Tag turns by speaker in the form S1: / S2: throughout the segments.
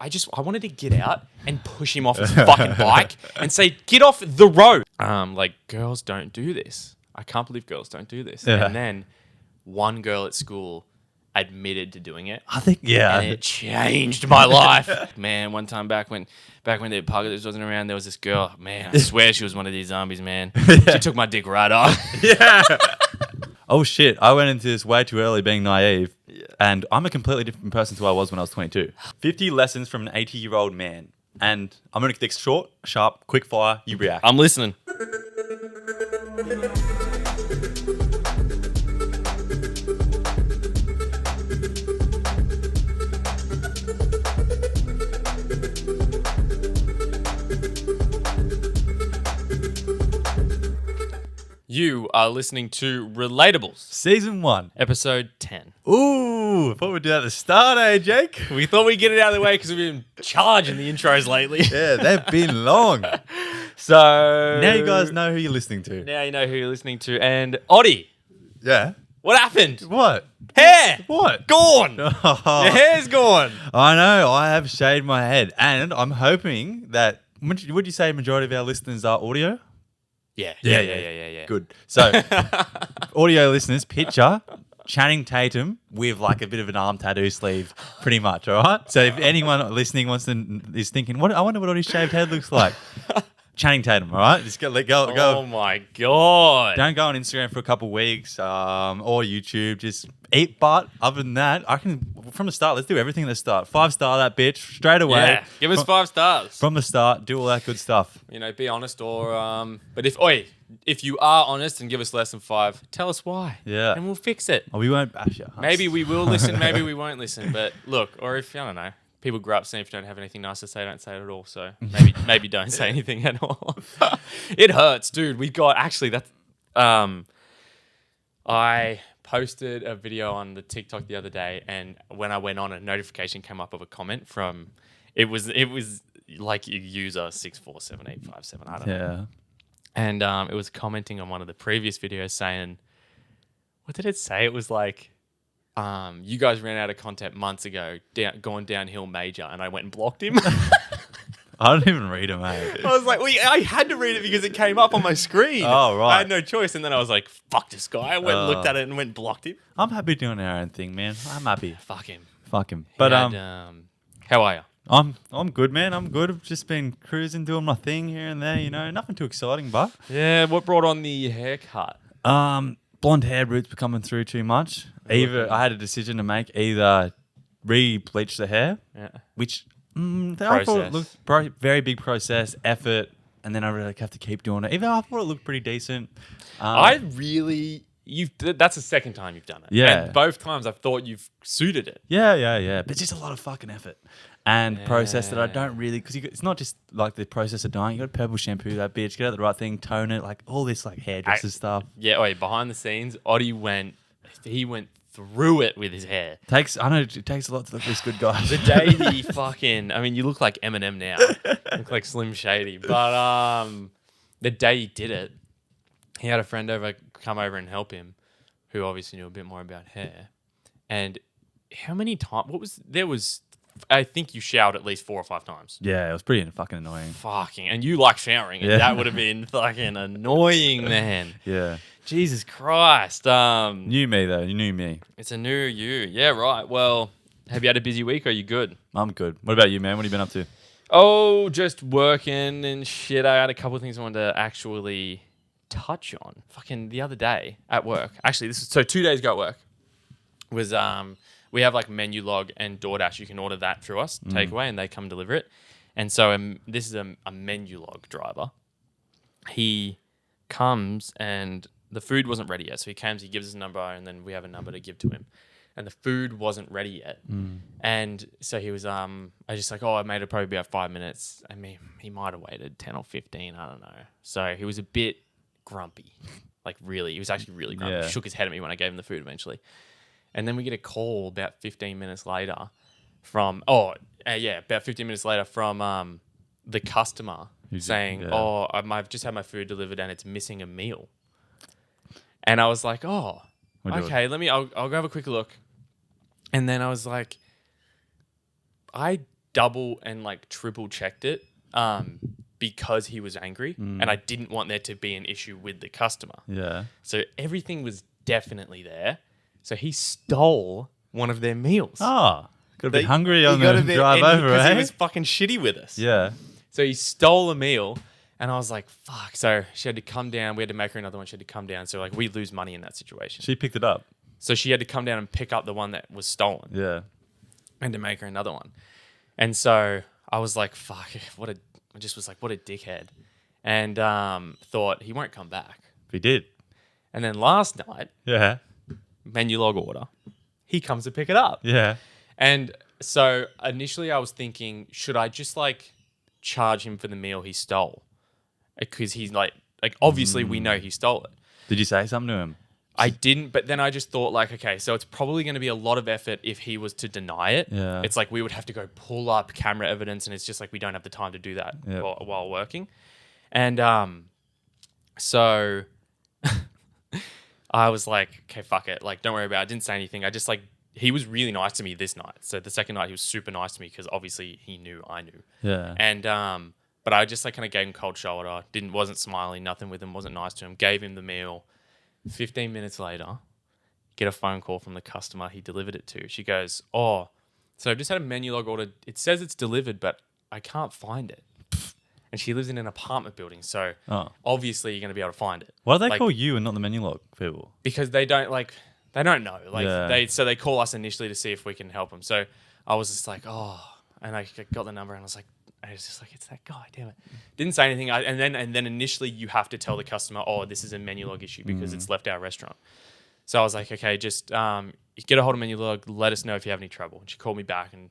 S1: I wanted to get out and push him off his fucking bike and say, get off the road. Like, girls don't do this. I can't believe girls don't do this.
S2: Yeah.
S1: And then one girl at school admitted to doing it.
S2: I think, yeah.
S1: And it changed my life. Man, one time back when the apocalypse wasn't around, there was this girl. Man, I swear she was one of these zombies, man. She took my dick right off.
S2: Yeah. Oh, shit. I went into this way too early being naive. Yeah. And I'm a completely different person to who I was when I was 22. 50 lessons from an 80-year-old man. And I'm going to get short, sharp, quick fire. You react.
S1: I'm listening. You are listening to Relatables,
S2: Season 1.
S1: Episode 10.
S2: Ooh, I thought we'd do that at the start, eh, Jake?
S1: We thought we'd get it out of the way because we've been charging the intros lately.
S2: Yeah, they've been long.
S1: So
S2: Now you guys know who you're listening to.
S1: Now you know who you're listening to. And Oddie,
S2: Yeah.
S1: what happened?
S2: What?
S1: Hair!
S2: What?
S1: Gone! Your hair's gone.
S2: I know. I have shaved my head. And I'm hoping that... Would you say a majority of our listeners are audio?
S1: Yeah.
S2: Good. So, audio listeners, picture Channing Tatum with like a bit of an arm tattoo sleeve, pretty much, all right? So if anyone listening is thinking, I wonder what his shaved head looks like. Channing Tatum, all right? Just go.
S1: Oh my God.
S2: Don't go on Instagram for a couple of weeks or YouTube. Just eat. But other than that, I can, from the start, let's do everything at the start. 5-star that bitch straight away.
S1: Yeah, give us 5 stars.
S2: From the start, do all that good stuff.
S1: You know, be honest or... But if you are honest and give us less than 5, tell us why.
S2: Yeah.
S1: And we'll fix it.
S2: Oh, we won't bash you.
S1: Maybe we will listen, maybe we won't listen. But look, or if, I don't know, people grow up saying if you don't have anything nice to say, don't say it at all. So maybe don't say anything at all. It hurts, dude. We got... Actually, that's... I posted a video on the TikTok the other day, and when I went on, a notification came up of a comment from... It was like user 6478557. I don't know.
S2: Yeah.
S1: And it was commenting on one of the previous videos saying, what did it say? It was like, you guys ran out of content months ago, gone downhill major, and I went and blocked him.
S2: I don't even read them, mate.
S1: I was like, I had to read it because it came up on my screen.
S2: Oh, right.
S1: I had no choice. And then I was like, fuck this guy. I went and looked at it and went and blocked him.
S2: I'm happy doing our own thing, man. I'm happy.
S1: Fuck him.
S2: But
S1: how are you?
S2: I'm good, man. I'm good. I've just been cruising, doing my thing here and there. You know, nothing too exciting, but
S1: Yeah, what brought on the haircut?
S2: blonde hair roots were coming through too much. Either I had a decision to make: either re-bleach the hair, which I thought it looked very big process, effort, and then I really have to keep doing it. Even though I thought it looked pretty decent.
S1: That's the second time you've done it.
S2: Yeah.
S1: And both times I've thought you've suited it.
S2: Yeah. But it's just a lot of fucking effort and process that I don't really, because it's not just like the process of dyeing. You got to purple shampoo that bitch, get out the right thing, tone it, like all this like hairdresser stuff.
S1: Yeah, behind the scenes, Oddie went through it with his hair.
S2: I know it takes a lot to look this good, guys.
S1: The day he you look like Eminem now. You look like Slim Shady. But the day he did it, he had a friend come over and help him, who obviously knew a bit more about hair. And how many times? I think you showered at least 4 or 5 times.
S2: Yeah, it was pretty fucking annoying.
S1: And you like showering, and that would have been fucking annoying, man.
S2: Yeah.
S1: Jesus Christ.
S2: New me though, you knew me.
S1: It's a new you. Yeah, right. Well, have you had a busy week? Or are you good?
S2: I'm good. What about you, man? What have you been up to?
S1: Oh, just working and shit. I had a couple of things I wanted to actually touch on. Fucking the other day at work. Actually, 2 days ago at work was we have like Menu Log and DoorDash. You can order that through us, takeaway, and they come deliver it. And so this is a Menu Log driver. He comes and the food wasn't ready yet. So he comes, he gives us a number, and then we have a number to give to him. And the food wasn't ready yet. And so he was, I was just like, I made it probably about 5 minutes. I mean, he might have waited 10 or 15, I don't know. So he was a bit grumpy. Like really, he was actually really grumpy.
S2: Yeah.
S1: He shook his head at me when I gave him the food eventually. And then we get a call about 15 minutes later from, about 15 minutes later from the customer saying, I've just had my food delivered and it's missing a meal. And I was like, okay, I'll go have a quick look. And then I was like, I double and like triple checked it because he was angry and I didn't want there to be an issue with the customer.
S2: Yeah.
S1: So everything was definitely there. So he stole one of their meals.
S2: Oh, gotta be hungry on the drive over,
S1: because
S2: eh?
S1: he was fucking shitty with us.
S2: Yeah.
S1: So he stole a meal, and I was like, "Fuck!" So she had to come down. We had to make her another one. She had to come down. So like we lose money in that situation.
S2: She picked it up.
S1: So she had to come down and pick up the one that was stolen.
S2: Yeah.
S1: And to make her another one. And so I was like, "Fuck!" What a dickhead, and thought he won't come back.
S2: He did.
S1: And then last night,
S2: Yeah.
S1: menu log order, he comes to pick it up.
S2: Yeah.
S1: And so initially I was thinking, should I just like charge him for the meal he stole? Because he's like obviously we know he stole it.
S2: Did you say something to him?
S1: I didn't, but then I just thought like, okay, so it's probably going to be a lot of effort if he was to deny it.
S2: Yeah.
S1: It's like we would have to go pull up camera evidence and it's just like we don't have the time to do that while working. And so I was like, okay, fuck it. Like, don't worry about it. I didn't say anything. I just like, he was really nice to me this night. So the second night he was super nice to me because obviously he knew I knew.
S2: Yeah.
S1: And but I just like kind of gave him cold shoulder. Wasn't smiling, nothing with him, wasn't nice to him. Gave him the meal. 15 minutes later, get a phone call from the customer he delivered it to. She goes, "Oh, so I've just had a menu log order. It says it's delivered, but I can't find it." And she lives in an apartment building, so obviously you're going to be able to find it.
S2: Why do they call you and not the menu log people?
S1: Because they don't know. They call us initially to see if we can help them. So I was just like, oh, and I got the number and I was just like, it's that guy, damn it. Didn't say anything. And then initially you have to tell the customer, oh, this is a menu log issue because it's left our restaurant. So I was like, okay, just you get a hold of menu log, let us know if you have any trouble. And she called me back and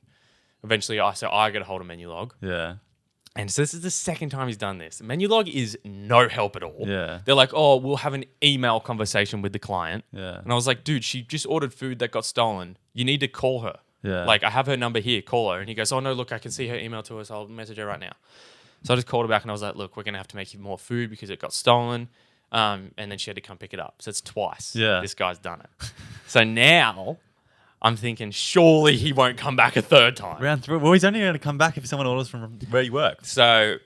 S1: eventually I got a hold of menu log.
S2: Yeah.
S1: And so this is the second time he's done this. Menu log is no help at all.
S2: Yeah.
S1: They're like, oh, we'll have an email conversation with the client.
S2: Yeah.
S1: And I was like, dude, she just ordered food that got stolen. You need to call her.
S2: Yeah.
S1: Like, I have her number here. Call her. And he goes, oh, no, look, I can see her email to us. I'll message her right now. So I just called her back and I was like, look, we're going to have to make you more food because it got stolen. And then she had to come pick it up. So it's twice.
S2: Yeah.
S1: This guy's done it. So now I'm thinking, surely he won't come back a third time.
S2: Round 3. Well, he's only going to come back if someone orders from where you work.
S1: So...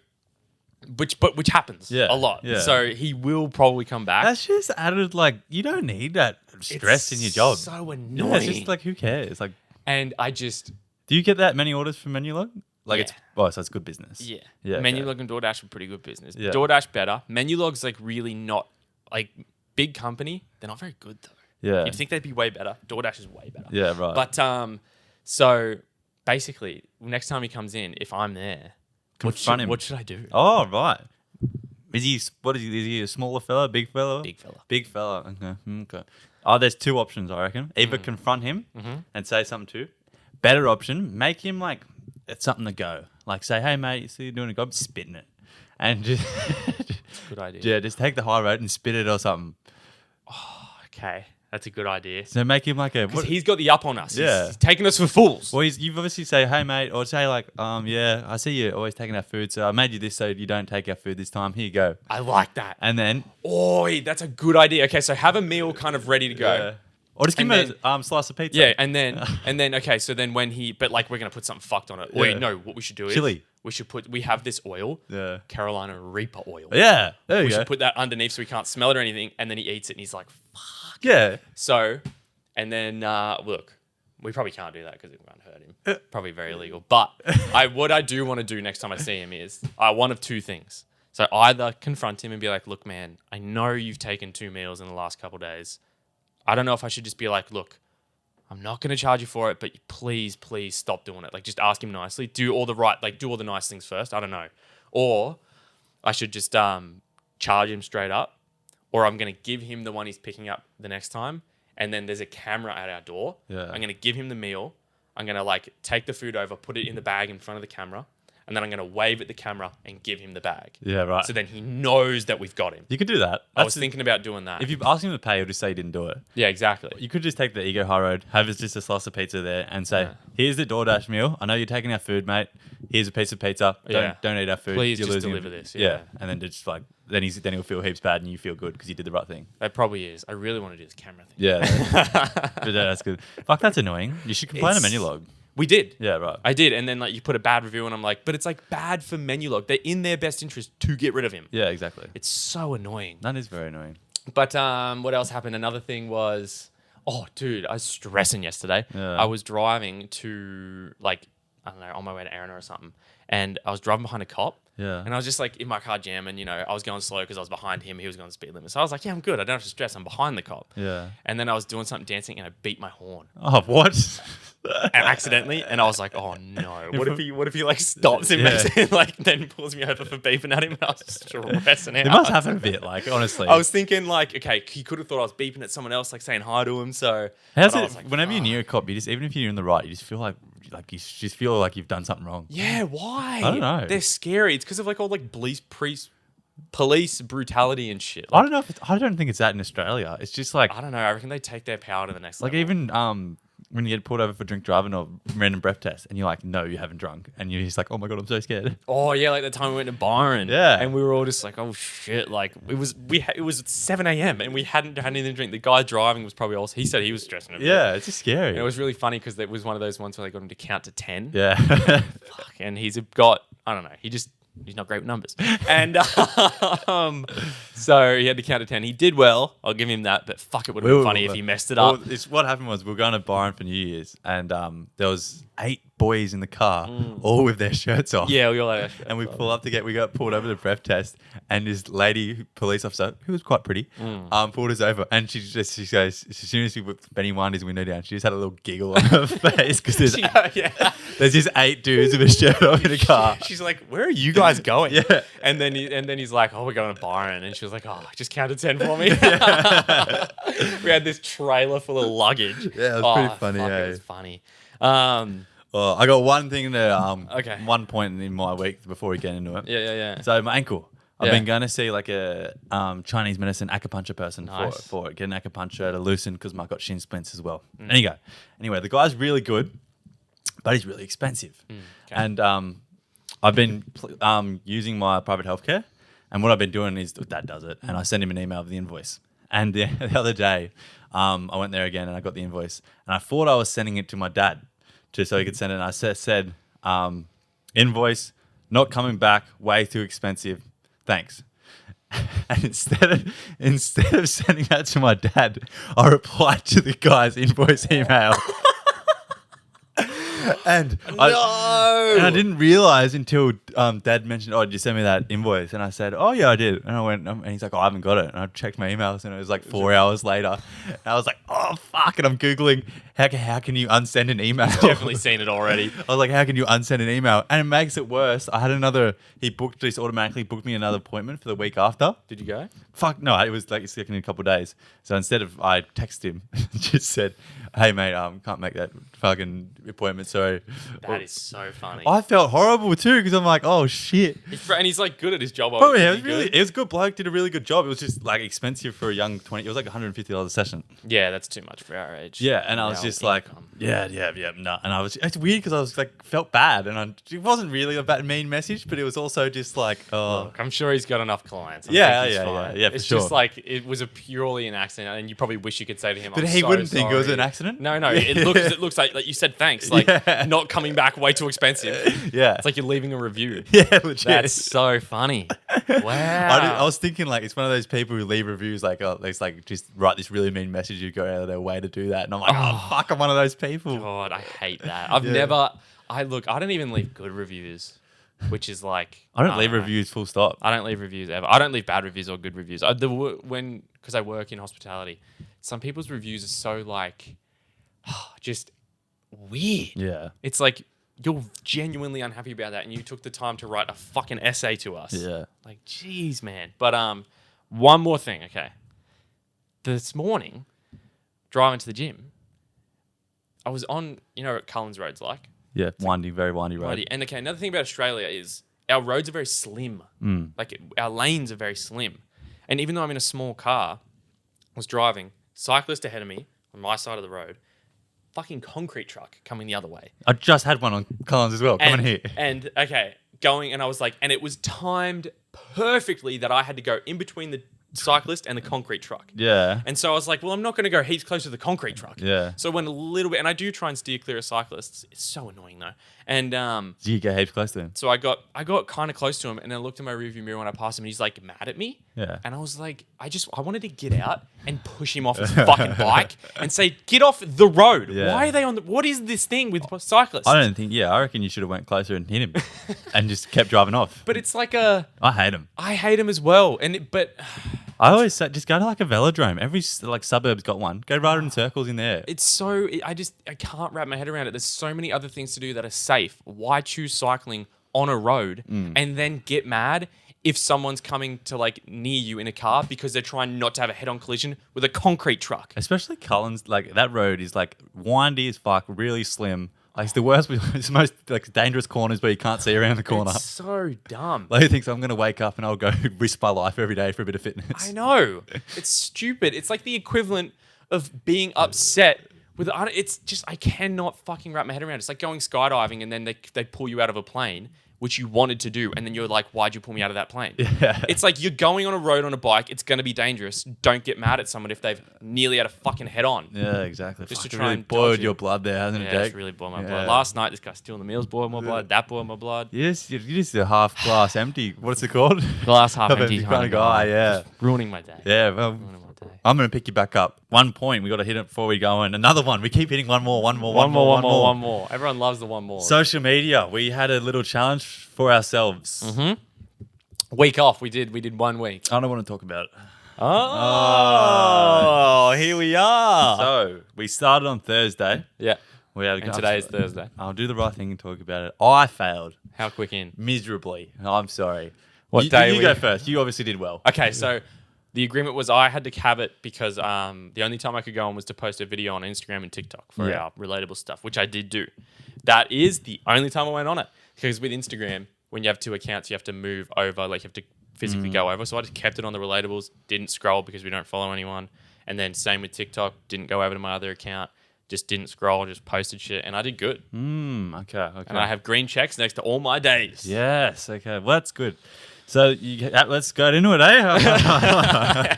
S1: Which happens a lot.
S2: Yeah.
S1: So he will probably come back.
S2: That's just added, like, you don't need that stress in your job.
S1: So annoying.
S2: Yeah, it's just like, who cares? Like,
S1: and I just...
S2: Do you get that many orders from Menulog? Like, so it's good business.
S1: Yeah.
S2: Yeah.
S1: Menulog and DoorDash are pretty good business.
S2: Yeah.
S1: DoorDash better. Menulog's like really not, like, big company. They're not very good though.
S2: Yeah.
S1: You'd think they'd be way better. DoorDash is way better.
S2: Yeah, right.
S1: But, so basically, next time he comes in, if I'm there, what should I do?
S2: Oh, right. Is he a smaller fella, big fella?
S1: Big fella.
S2: Big fella. Okay. Oh, there's two options, I reckon. Either confront him and say something to. Better option, make him like it's something to go. Like say, hey mate, you see you doing a job, spit in it. And just
S1: Good idea.
S2: Yeah, just take the high road and spit it or something.
S1: Oh, okay. That's a good idea.
S2: So make him like a...
S1: Because he's got the up on us.
S2: Yeah.
S1: He's taking us for fools.
S2: Well, you've obviously say, hey, mate, or say like, yeah, I see you always taking our food, so I made you this so you don't take our food this time. Here you go.
S1: I like that.
S2: And then...
S1: Oh, that's a good idea. Okay, so have a meal kind of ready to go.
S2: Yeah. Or just give him a slice of pizza.
S1: Yeah, and then, okay, so then when but like we're going to put something fucked on it. Wait, no, what we should do is...
S2: Chili.
S1: We have this oil.
S2: Yeah.
S1: Carolina Reaper oil.
S2: Yeah, there you
S1: We
S2: go.
S1: should put that underneath so we can't smell it or anything, and then he eats it and he's like, fuck.
S2: Yeah.
S1: So... And then, look, we probably can't do that because it won't hurt him. Probably very illegal. But what I do want to do next time I see him is one of two things. So either confront him and be like, look, man, I know you've taken 2 meals in the last couple of days. I don't know if I should just be like, look, I'm not going to charge you for it, but please, please stop doing it. Like, just ask him nicely. Do all the nice things first. I don't know. Or I should just charge him straight up. Or I'm going to give him the one he's picking up the next time. And then there's a camera at our door.
S2: Yeah.
S1: I'm going to give him the meal. I'm going to like take the food over, put it in the bag in front of the camera. And then I'm going to wave at the camera and give him the bag.
S2: Yeah, right.
S1: So then he knows that we've got him.
S2: You could do that.
S1: I was thinking about doing that.
S2: If you ask him to pay, he'll just say he didn't do it.
S1: Yeah, exactly.
S2: You could just take the ego high road, have just a slice of pizza there and say, here's the DoorDash meal. I know you're taking our food, mate. Here's a piece of pizza. Don't eat our food.
S1: Please
S2: You're
S1: just
S2: losing
S1: deliver this.
S2: Yeah. And then just like, then he'll feel heaps bad and you feel good because you did the right thing.
S1: That probably is. I really want to do this camera thing.
S2: Yeah. But that's good. Fuck, that's annoying. You should complain to Menulog.
S1: We did.
S2: Yeah, right.
S1: I did. And then like you put a bad review and I'm like, but it's like bad for Menulog. They're in their best interest to get rid of him.
S2: Yeah, exactly.
S1: It's so annoying.
S2: That is very annoying.
S1: But what else happened? Another thing was, oh, dude, I was stressing yesterday.
S2: Yeah.
S1: I was driving to like, I don't know, on my way to Erina or something. And I was driving behind a cop.
S2: Yeah.
S1: And I was just like in my car jamming, you know, I was going slow because I was behind him. He was going the speed limit. So I was like, yeah, I'm good. I don't have to stress. I'm behind the cop.
S2: Yeah.
S1: And then I was doing something dancing and I beat my horn.
S2: Oh, what?
S1: Accidentally. And I was like, oh no. What if he like stops and makes it, like then pulls me over for beeping at him? And I was stressing out.
S2: It must happen a bit, like, honestly.
S1: I was thinking like, okay, he could have thought I was beeping at someone else, like saying hi to him. So
S2: How's
S1: but I
S2: it,
S1: was like,
S2: whenever you're near a cop, you just, even if you're in the right, you just feel like you just feel like you've done something wrong.
S1: yeah, why?
S2: I don't know.
S1: They're scary. It's because of like all like police brutality and shit.
S2: I don't know if I don't think it's that in Australia. It's just like
S1: I don't know. I reckon they take their power to the next
S2: like
S1: level.
S2: even when you get pulled over for drink driving or random breath test, and you're like, no, you haven't drunk, and you're just like, oh my god, I'm so scared.
S1: Oh yeah, like the time we went to Byron.
S2: Yeah.
S1: And we were all just like, oh shit, like it was 7 a.m. and we hadn't had anything to drink. The guy driving was probably also, he said he was stressing a bit.
S2: Yeah, it's just scary.
S1: And it was really funny because it was one of those ones where they got him to count to 10.
S2: Yeah.
S1: Fuck, and he's got, I don't know, he's not great with numbers. And so he had to count to 10. He did well. I'll give him that. But fuck, it would have been funny if he messed it up.
S2: Well, what happened was we were going to Byron for New Year's, and there was 8 boys in the car, all with their shirts off.
S1: Yeah, we all had
S2: And we we got pulled over the breath test, and this lady, police officer, who was quite pretty, pulled us over, and she goes, as soon as Benny wound his window down, she just had a little giggle on her face because there's just 8 dudes with a shirt off in a car.
S1: She's like, where are you guys going?
S2: Yeah.
S1: And then he's like, oh, we're going to Byron. And she was like, oh, just count to 10 for me. We had this trailer full of luggage.
S2: Yeah, it was pretty funny.
S1: Fuck,
S2: Yeah.
S1: it was funny.
S2: Well, I got one thing to
S1: Okay.
S2: one point in my week before we get into it.
S1: Yeah.
S2: So my ankle. I've
S1: Yeah.
S2: been going to see like a Chinese medicine acupuncture person
S1: Nice.
S2: for it. Get an acupuncture to loosen because I got shin splints as well. Anyway, the guy's really good, but he's really expensive.
S1: Okay.
S2: And I've been using my private healthcare, and what I've been doing is Dad does it, and I send him an email with the invoice. And the other day, I went there again and I got the invoice, and I thought I was sending it to my dad, just so he could send it. And I said, invoice not coming back, way too expensive. Thanks. And instead of sending that to my dad, I replied to the guy's invoice email. And I didn't realize until Dad mentioned, oh, did you send me that invoice? And I said, oh, yeah, I did. And I went, and he's like, oh, I haven't got it. And I checked my emails, and it was like 4 hours later. And I was like, oh, fuck. And I'm Googling, how can you unsend an email?
S1: Definitely seen it already.
S2: I was like, how can you unsend an email? And it makes it worse. I had automatically booked me another appointment for the week after.
S1: Did you go?
S2: Fuck, no, it was like it's in a couple of days. So instead of, I texted him, just said, hey, mate, can't make that fucking appointment, sorry.
S1: That is so funny.
S2: I felt horrible too because I'm like, oh shit.
S1: And he's like good at his job.
S2: Oh yeah,
S1: obviously.
S2: it was a good bloke, did a really good job. It was just like expensive for a young 20. It was like $150 a session.
S1: Yeah, that's too much for our age.
S2: Yeah, and I was just like, yeah, no. And it's weird because I was like, felt bad, and it wasn't really a bad mean message, but it was also just like, oh.
S1: Look, I'm sure he's got enough clients.
S2: Yeah, for
S1: it's
S2: sure.
S1: just like it was purely an accident, and you probably wish you could say to him,
S2: But
S1: I'm
S2: he
S1: so
S2: wouldn't think it was
S1: sorry.
S2: an accident.
S1: No, it looks like you said thanks, like not coming back way too expensive.
S2: Yeah,
S1: it's like you're leaving a review.
S2: Yeah, legit.
S1: That's so funny. Wow.
S2: I was thinking like it's one of those people who leave reviews like, oh, they like just write this really mean message. You go out of their way to do that, and I'm like, oh fuck, I'm one of those people.
S1: God, I hate that. I don't even leave good reviews, which is like
S2: I don't leave reviews full stop.
S1: I don't leave reviews ever. I don't leave bad reviews or good reviews. Because I work in hospitality, some people's reviews are so like just weird.
S2: Yeah,
S1: it's like you're genuinely unhappy about that, and you took the time to write a fucking essay to us.
S2: Yeah,
S1: like geez, man. But one more thing, okay. This morning, driving to the gym, I was on, what Cullen's Road's like.
S2: Yeah, very windy road.
S1: And okay, another thing about Australia is our roads are very slim. Like our lanes are very slim. And even though I'm in a small car, I was driving, cyclist ahead of me on my side of the road, fucking concrete truck coming the other way.
S2: I just had one on Collins as well. Come on here.
S1: And okay, going, and I was like, and it was timed perfectly that I had to go in between Cyclist and the concrete truck.
S2: Yeah.
S1: And so I was like, well, I'm not going to go heaps close to the concrete truck.
S2: Yeah.
S1: So I went a little bit, and I do try and steer clear of cyclists. It's so annoying though. And
S2: Do you get heaps close to him?
S1: so I got kind of close to him, and then I looked in my rearview mirror when I passed him, and he's like mad at me.
S2: Yeah.
S1: And I was like, I wanted to get out and push him off his fucking bike and say, get off the road.
S2: Yeah.
S1: Why are they on the? What is this thing with cyclists?
S2: I don't think. Yeah, I reckon you should have went closer and hit him, and just kept driving off.
S1: But it's like
S2: I hate him.
S1: I hate him as well. But
S2: I always say, just go to like a velodrome. Every like suburb's got one. Go ride in circles in there.
S1: it's so I can't wrap my head around it. There's so many other things to do that are safe. Why choose cycling on a road and then get mad if someone's coming to like near you in a car because they're trying not to have a head-on collision with a concrete truck?
S2: Especially Cullen's, like that road is like windy as fuck, really slim. Like it's the worst, it's the most like dangerous corners where you can't see around the corner.
S1: It's so dumb.
S2: Like he thinks I'm gonna wake up and I'll go risk my life every day for a bit of fitness.
S1: I know. It's stupid. It's like the equivalent of being upset with. It's just I cannot fucking wrap my head around. It's like going skydiving and then they pull you out of a plane, which you wanted to do, and then you're like, why'd you pull me out of that plane?
S2: Yeah.
S1: It's like you're going on a road on a bike. It's going to be dangerous. Don't get mad at someone if they've nearly had a fucking head on.
S2: Yeah, exactly.
S1: Just to
S2: Fuck, it
S1: try
S2: really
S1: and
S2: boiled
S1: dodge
S2: your
S1: it.
S2: blood there, hasn't it,
S1: Yeah,
S2: Jake?
S1: it's really boiled my
S2: Yeah.
S1: blood. Last night, this guy stealing the meals boiled my blood. That boiled my blood.
S2: You're just a half glass empty. What's it called?
S1: Glass half empty
S2: kind of guy, yeah.
S1: Just ruining my day.
S2: Yeah, well,
S1: Ruining my day.
S2: I'm going to pick you back up. 1 point. We got to hit it before we go in. Another one. We keep hitting one more.
S1: One more. Everyone loves the one more.
S2: Social media. We had a little challenge for ourselves.
S1: Week off. We did 1 week.
S2: I don't want to talk about it.
S1: Oh, here we are.
S2: So, we started on Thursday.
S1: Yeah.
S2: We had
S1: And today is Thursday.
S2: I'll do the right thing and talk about it. I failed
S1: How quick in?
S2: miserably. I'm sorry.
S1: What day
S2: You
S1: we-
S2: go first. You obviously did well.
S1: Okay, so the agreement was I had to have it because the only time I could go on was to post a video on Instagram and TikTok for
S2: Yeah.
S1: our relatable stuff, which I did do. That is the only time I went on it. Because with Instagram, when you have 2 accounts, you have to move over, like you have to physically go over. So I just kept it on the relatables, didn't scroll because we don't follow anyone. And then same with TikTok, didn't go over to my other account, just didn't scroll, just posted shit. And I did good.
S2: Okay.
S1: And I have green checks next to all my days.
S2: Yes. Okay. Well, that's good. So let's go into it, eh?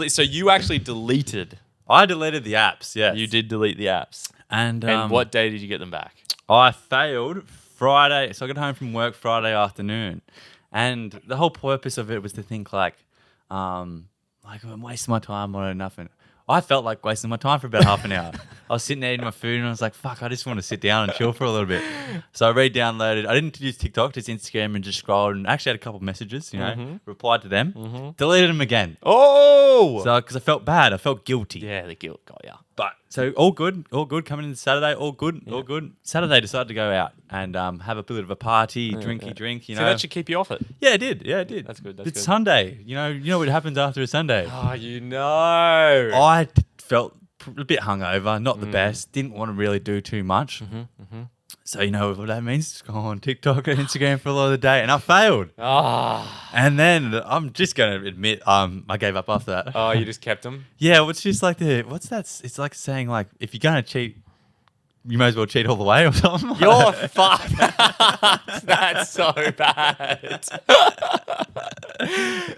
S1: So you actually deleted.
S2: I deleted the apps. Yes.
S1: You did delete the apps.
S2: And
S1: What day did you get them back?
S2: I failed Friday. So I got home from work Friday afternoon, and the whole purpose of it was to think like I'm wasting my time on nothing. I felt like wasting my time for about half an hour. I was sitting there eating my food and I was like, fuck, I just want to sit down and chill for a little bit. So I re-downloaded. I didn't use TikTok, just Instagram, and just scrolled and actually had a couple of messages, replied to them, deleted them again.
S1: Oh!
S2: So, because I felt bad. I felt guilty.
S1: Yeah, the guilt got ya.
S2: But so all good coming into Saturday, all good. Saturday decided to go out and have a bit of a party, drinky drink, you know.
S1: So that should keep you off it.
S2: Yeah, it did. That's
S1: good,
S2: It's
S1: good.
S2: Sunday. You know what happens after a Sunday.
S1: Oh, you know.
S2: I felt a bit hungover, not the best. Didn't want to really do too much. So you know what that means? Just go on TikTok and Instagram for a lot of the day, and I failed. And then I'm just going to admit, I gave up after that.
S1: Oh, you just kept them?
S2: Yeah, it's just like what's that? It's like saying like if you're going to cheat, you may as well cheat all the way or something.
S1: You're fucked. That's so bad.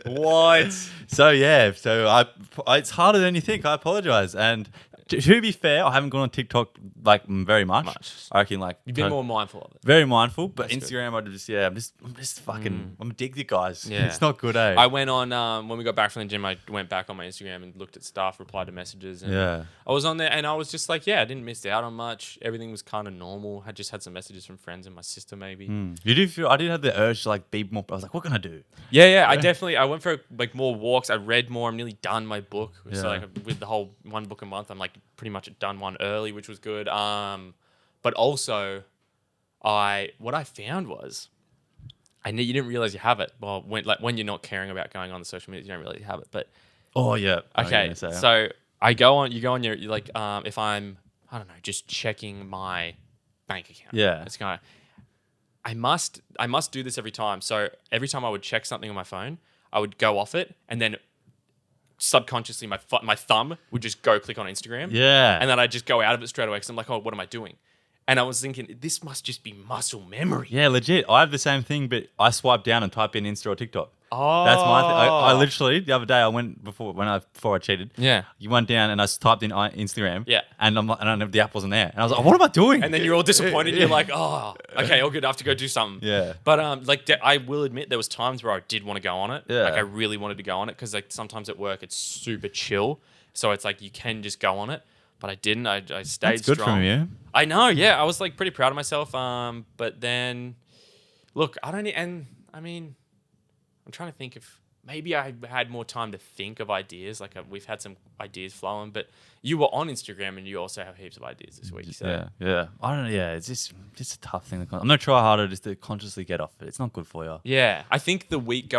S1: What?
S2: So yeah, it's harder than you think. I apologize. And to be fair, I haven't gone on TikTok like very much. I reckon like
S1: You've been more mindful of it.
S2: very mindful, but
S1: That's
S2: Instagram, I'm just fucking, I'm addicted, guys.
S1: Yeah.
S2: It's not good, eh?
S1: I went on, when we got back from the gym, I went back on my Instagram and looked at stuff, replied to messages. And
S2: Yeah.
S1: I was on there and I was just like, I didn't miss out on much. Everything was kind of normal. I just had some messages from friends and my sister maybe.
S2: You do feel, I did have the urge to like be more, I was like, what can I do?
S1: Yeah. I went for like more walks. I read more. I'm nearly done my book.
S2: Yeah.
S1: So like with the whole 1 book a month, I'm like pretty much done one early, which was good. But also what I found was you didn't realize you have it. Well, when you're not caring about going on the social media, you don't really have it. But
S2: Oh yeah.
S1: okay, so you go on your like if I'm I don't know just checking my bank account.
S2: Yeah.
S1: It's kind of I must do this every time. So every time I would check something on my phone, I would go off it and then subconsciously my thumb would just go click on Instagram.
S2: Yeah.
S1: And then I'd just go out of it straight away because I'm like, oh, what am I doing? And I was thinking, this must just be muscle memory.
S2: Yeah, legit. I have the same thing, but I swipe down and type in Insta or TikTok.
S1: Oh,
S2: That's my thing. I literally the other day I went before I cheated.
S1: Yeah.
S2: You went down and I typed in Instagram.
S1: Yeah.
S2: And the app wasn't there. And I was like, what am I doing?
S1: And then you're all disappointed. You're like, oh, okay, all good. I have to go do something.
S2: Yeah.
S1: But like, I will admit there was times where I did want to go on it.
S2: Yeah.
S1: Like I really wanted to go on it because like sometimes at work it's super chill, so it's like you can just go on it. But I didn't. I stayed
S2: That's good
S1: strong.
S2: from you.
S1: I know. Yeah, I was like pretty proud of myself. But then, look, I mean, I'm trying to think if. Maybe I had more time to think of ideas. Like we've had some ideas flowing, but you were on Instagram and you also have heaps of ideas this week. So.
S2: Yeah. I don't know. Yeah, it's just a tough thing. I'm gonna try harder just to consciously get off it. It's not good for you.
S1: Yeah, I think the week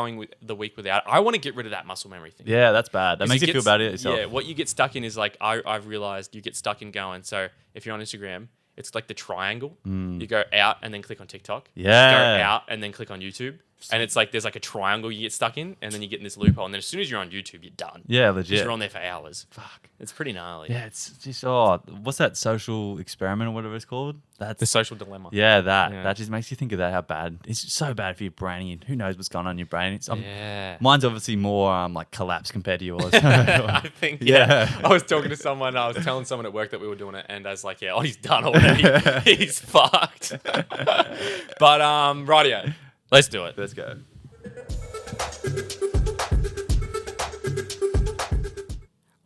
S1: without. I want to get rid of that muscle memory thing.
S2: Yeah, that's bad. That makes you feel bad at yourself.
S1: Yeah, what you get stuck in is like I've realized you get stuck in going. So if you're on Instagram, it's like the triangle. You go out and then click on TikTok.
S2: Yeah.
S1: Go out and then click on YouTube. And it's like there's like a triangle you get stuck in, and then you get in this loophole. And then as soon as you're on YouTube, you're done.
S2: Yeah, legit.
S1: Because you're on there for hours. Fuck. It's pretty gnarly.
S2: Yeah, it's just what's that social experiment or whatever it's called? That's
S1: The social dilemma.
S2: Yeah, that just makes you think of that. How bad it's so bad for your brain. And who knows what's going on in your brain? It's mine's obviously more like collapse compared to yours.
S1: I think I was talking to someone. I was telling someone at work that we were doing it, and I was like, "Yeah, he's done already. He's fucked." But rightio. Let's do it.
S2: Let's go.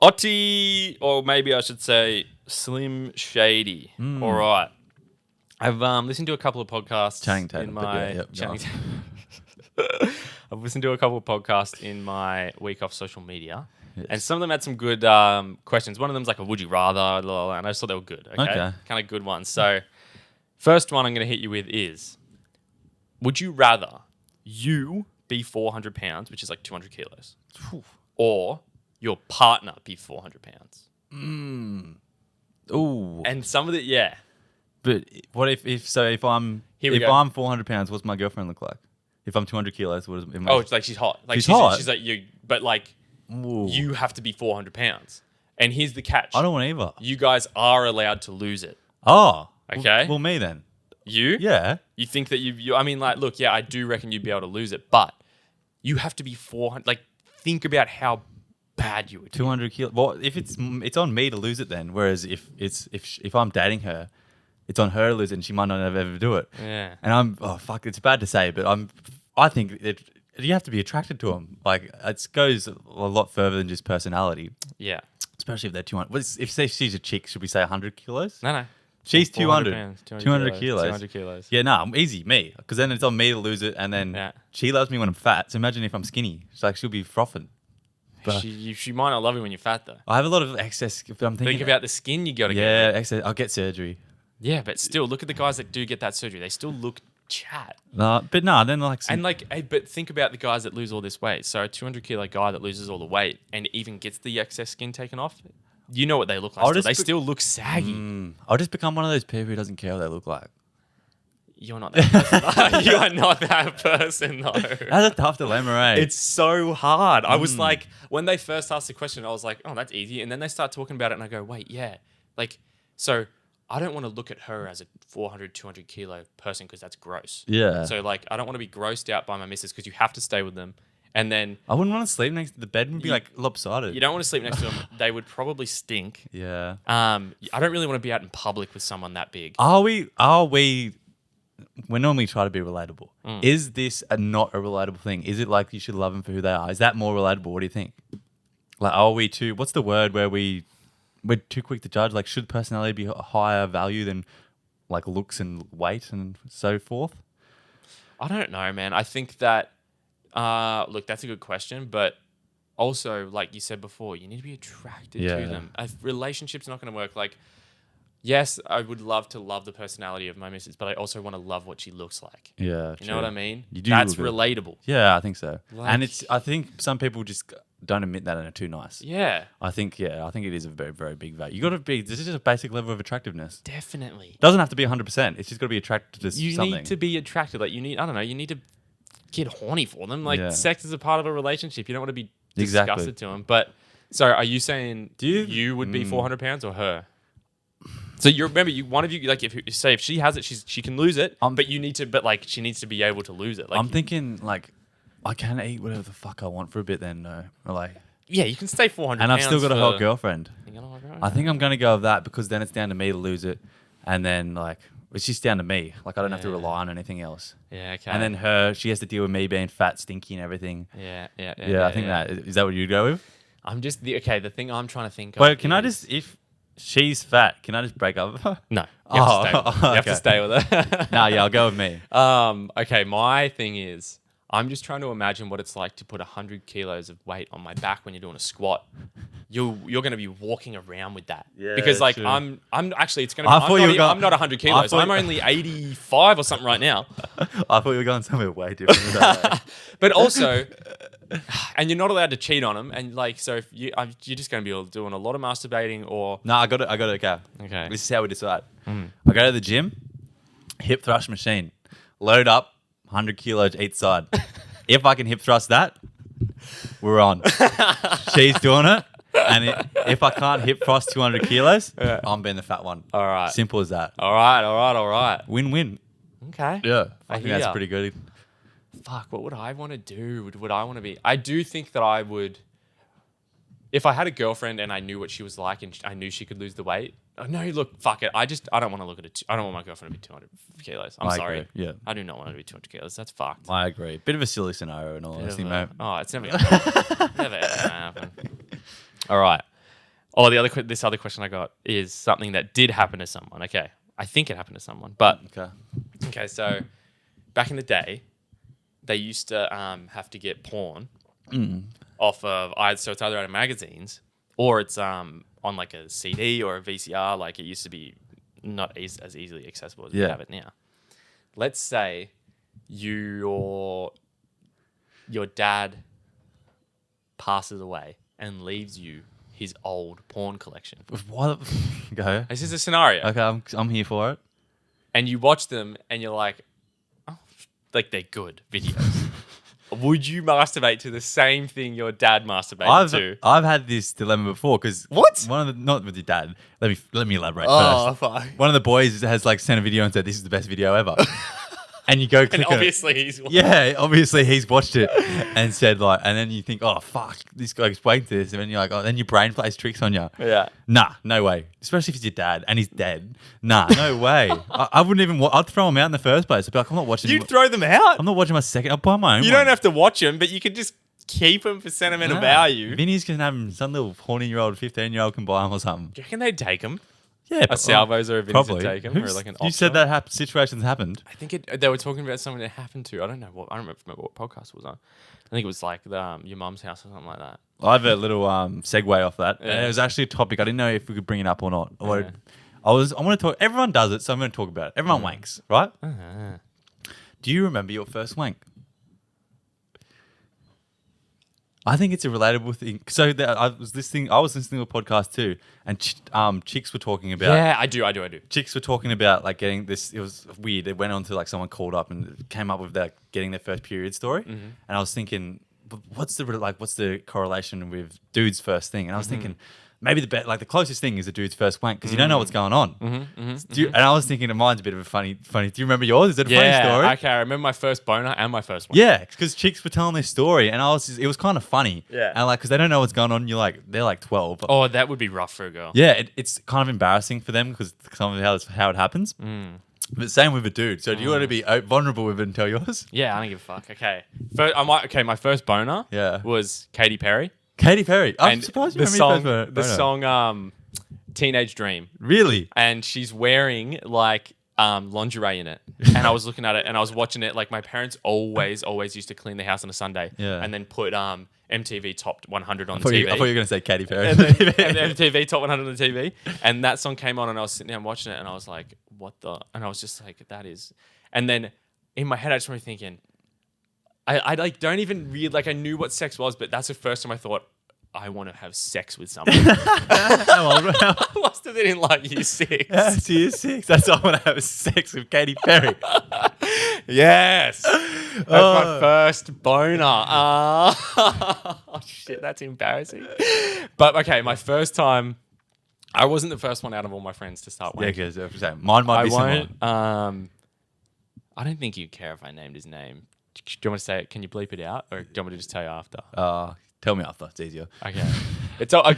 S1: Otti, or maybe I should say Slim Shady. All right. I've listened to a couple of podcasts
S2: Channing Tatum,
S1: in my I've listened to a couple of podcasts in my week off social media. Yes. And some of them had some good questions. One of them's like a would you rather, and I just thought they were good. Okay. Kind of good ones. So first one I'm going to hit you with is, would you rather you be 400 pounds, which is like 200 kilos, or your partner be 400 pounds?
S2: Ooh.
S1: And some of it,
S2: But what if I'm 400 pounds, what's my girlfriend look like? If I'm 200 kilos, what is it?
S1: It's like she's hot. Like
S2: she's hot.
S1: She's like you, but like you have to be 400 pounds. And here's the catch.
S2: I don't want either.
S1: You guys are allowed to lose it.
S2: Oh.
S1: Okay.
S2: Well, me then.
S1: You?
S2: Yeah.
S1: You think that you I mean, like, look, yeah, I do reckon you'd be able to lose it, but you have to be 400. Like, think about how bad you would.
S2: 200 kilos. Well, if it's on me to lose it then. Whereas if I'm dating her, it's on her to lose it, and she might not ever do it.
S1: Yeah.
S2: And it's bad to say, but I think you have to be attracted to them. Like, it goes a lot further than just personality.
S1: Yeah.
S2: Especially if they're 200. If she's a chick, should we say 100 kilos?
S1: No.
S2: She's 200.
S1: Pounds,
S2: 200 kilos.
S1: 200 kilos.
S2: Yeah, no, easy, me. Because then it's on me to lose it, and then she loves me when I'm fat. So imagine if I'm skinny. She'll be frothing. But
S1: She might not love you when you're fat, though.
S2: I have a lot of excess. But I'm thinking
S1: Think about the skin you got to get.
S2: Yeah, excess. I'll get surgery.
S1: Yeah, but still, look at the guys that do get that surgery. They still look chat.
S2: Then like...
S1: But think about the guys that lose all this weight. So a 200 kilo guy that loses all the weight and even gets the excess skin taken off, you know what they look like. They still look saggy.
S2: I'll just become one of those people who doesn't care what they look like.
S1: You're not that person. You are not that person, though.
S2: That's a tough dilemma, right?
S1: It's so hard. I was like, when they first asked the question, I was like, oh, that's easy. And then they start talking about it and I go, wait, yeah. Like, so I don't want to look at her as a 400, 200 kilo person because that's gross.
S2: Yeah.
S1: So, like, I don't want to be grossed out by my missus because you have to stay with them. And then...
S2: I wouldn't want to sleep next to the bed. It would be like lopsided.
S1: You don't want to sleep next to them. They would probably stink.
S2: Yeah.
S1: I don't really want to be out in public with someone that big.
S2: We normally try to be relatable. Is this not a relatable thing? Is it like you should love them for who they are? Is that more relatable? What do you think? Like, are we too... What's the word where we're too quick to judge? Like, should personality be a higher value than like looks and weight and so forth?
S1: I don't know, man. I think that... look, that's a good question, but also, like you said before, you need to be attracted to them. A relationship's not going to work. Like, yes, I would love to love the personality of my missus, but I also want to love what she looks like.
S2: Yeah,
S1: you know what I mean?
S2: You do.
S1: That's relatable.
S2: Yeah, I think so. And I think some people just don't admit that and are too nice.
S1: Yeah.
S2: I think it is a very, very big value. You got to be. This is just a basic level of attractiveness.
S1: Definitely.
S2: Doesn't have to be 100%. It's just got to be attracted to something.
S1: You need to be attracted. Like, you need to get horny for them. Like, sex is a part of a relationship. You don't want to be disgusted to them. But so, are you saying you would be 400 pounds or her? So you remember, one of you, like, if she has it, she can lose it. But she needs to be able to lose it. Like,
S2: I'm thinking like I can eat whatever the fuck I want for a bit then, though. Like,
S1: Yeah, you can stay 400
S2: and I've still
S1: pounds
S2: got a
S1: for-
S2: hot girlfriend.
S1: You got a hot girl?
S2: I think I'm going to go with that because then it's down to me to lose it. And then, like, it's just down to me. Like, I don't have to
S1: Yeah.
S2: rely on anything else.
S1: Yeah, okay.
S2: And then she has to deal with me being fat, stinky, and everything.
S1: Yeah,
S2: I think that is that what you'd go with?
S1: I'm just the thing I'm trying to think of.
S2: Wait, can I
S1: is-
S2: just, if she's fat, can I just break up with her?
S1: No. You have, to, stay with, you have to
S2: okay.
S1: stay with her.
S2: No, yeah, I'll go with me.
S1: Okay, my thing is, I'm just trying to imagine what it's like to put 100 kilos of weight on my back when you're doing a squat. You're going to be walking around with that.
S2: Yeah,
S1: because like
S2: true.
S1: I'm actually it's going
S2: I
S1: to
S2: thought you were going-
S1: I'm not 100 kilos.
S2: thought-
S1: I'm only 85 or something right now.
S2: I thought you were going somewhere way different with that.
S1: But also, and you're not allowed to cheat on them. And like, so if you're just going to be doing a lot of masturbating or
S2: No, I got it. Okay.
S1: Okay.
S2: This is how we decide. I go to the gym, hip thrust machine, load up, 100 kilos each side. If I can hip thrust that, we're on. She's doing it. And if I can't hip thrust 200 kilos, I'm being the fat one.
S1: All right.
S2: Simple as that.
S1: All right.
S2: Win-win.
S1: Okay.
S2: Yeah. I
S1: I
S2: think that's
S1: hear.
S2: pretty good.
S1: Fuck, what would I want to do? Would I want to be? I do think that I would. If I had a girlfriend and I knew what she was like and I knew she could lose the weight. Oh, no, look, fuck it. I don't want to look at it. I don't want my girlfriend to be 200 kilos. I'm
S2: I
S1: sorry.
S2: agree, yeah.
S1: I do not want her to be 200 kilos. That's fucked.
S2: I agree. Bit of a silly scenario in all honesty, mate.
S1: Oh, it's never gonna happen. Never ever gonna happen. All right. Oh, this other question I got is something that did happen to someone. Okay, I think it happened to someone, but okay. So back in the day, they used to have to get porn off of so it's either out of magazines or it's on like a CD or a VCR. Like it used to be not as easily accessible as we have it now. Let's say your dad passes away and leaves you his old porn collection.
S2: What? Go.
S1: This is a scenario.
S2: Okay, I'm here for it.
S1: And you watch them and you're like, oh, like they're good videos. Would you masturbate to the same thing your dad masturbated to?
S2: I've had this dilemma before because
S1: What?
S2: One of the not with your dad. Let me elaborate
S1: Oh,
S2: first.
S1: fuck.
S2: One of the boys has like sent a video and said this is the best video ever, and you go click
S1: And
S2: on it.
S1: obviously he's
S2: Obviously he's watched it and said like, and then you think, oh fuck, this guy explained this, and then you're like, oh, then your brain plays tricks on you.
S1: Yeah.
S2: Nah, no way. Especially if it's your dad and he's dead. Nah, no way. I wouldn't even. I'd throw him out in the first place. I'd be like, I'm not watching.
S1: You'd throw them out.
S2: I'm not watching my second. I'll buy my own.
S1: You
S2: one.
S1: don't have to watch them, but you could just keep them for sentimental
S2: Nah.
S1: value.
S2: Vinny's can have him. Some little 14-year-old, 15-year-old can buy him or something.
S1: Do you reckon they'd take them?
S2: Yeah,
S1: A Salvos or a Vinny's would take them? Or like an
S2: You said that situations happened.
S1: I think they were talking about something that happened to. I don't remember what podcast it was on. I think it was like your mum's house or something like that.
S2: I have a little segue off that.
S1: Yeah.
S2: It was actually a topic. I didn't know if we could bring it up or not. I
S1: Yeah.
S2: want to talk. Everyone does it, so I'm going to talk about it. Everyone wanks, right? Do you remember your first wank? I think it's a relatable thing. So I was listening to a podcast too, and chicks were talking about.
S1: Yeah, I do.
S2: Chicks were talking about like getting this. It was weird. It went on to like someone called up and came up with that getting their first period story, and I was thinking, what's the correlation with dude's first thing? And I was thinking, maybe the closest thing is a dude's first wank because you don't know what's going on. And I was thinking, mine's a bit of a funny. Do you remember yours? Is it a funny story?
S1: Okay, I remember my first boner and my first one.
S2: Yeah, because chicks were telling their story, and it was kind of funny.
S1: Yeah.
S2: And because they don't know what's going on, they're like 12.
S1: Oh, that would be rough for a girl.
S2: Yeah, it's kind of embarrassing for them because some of how it happens. But same with a dude. So do you want to be vulnerable with it and tell yours?
S1: Yeah, I don't give a fuck. Okay. My first boner was Katy Perry.
S2: Katy Perry. I'm
S1: And
S2: surprised you
S1: the
S2: remember
S1: song, the song Teenage Dream.
S2: Really?
S1: And she's wearing like lingerie in it. And I was looking at it and I was watching it. Like my parents always used to clean the house on a Sunday.
S2: Yeah.
S1: And then put MTV Top 100 on
S2: I
S1: the
S2: thought
S1: TV.
S2: you were going to say Katy Perry.
S1: And MTV Top 100 on the TV. And that song came on and I was sitting down watching it and I was like, what the? And I was just like, that is. And then in my head, I just remember thinking, I like don't even really, like I knew what sex was, but that's the first time I thought, I want to have sex with someone. I must have been in like year 6.
S2: That's year 6. That's why I want to have sex with Katy Perry.
S1: Yes. That's my first boner. Oh, shit, that's embarrassing. But okay, my first time, I wasn't the first one out of all my friends to start wanking.
S2: Yeah, because mine might be similar.
S1: I don't think you'd care if I named his name. you want me to say it? Can you bleep it out, or do you want me to just tell you after?
S2: Tell me after. It's easier.
S1: Okay.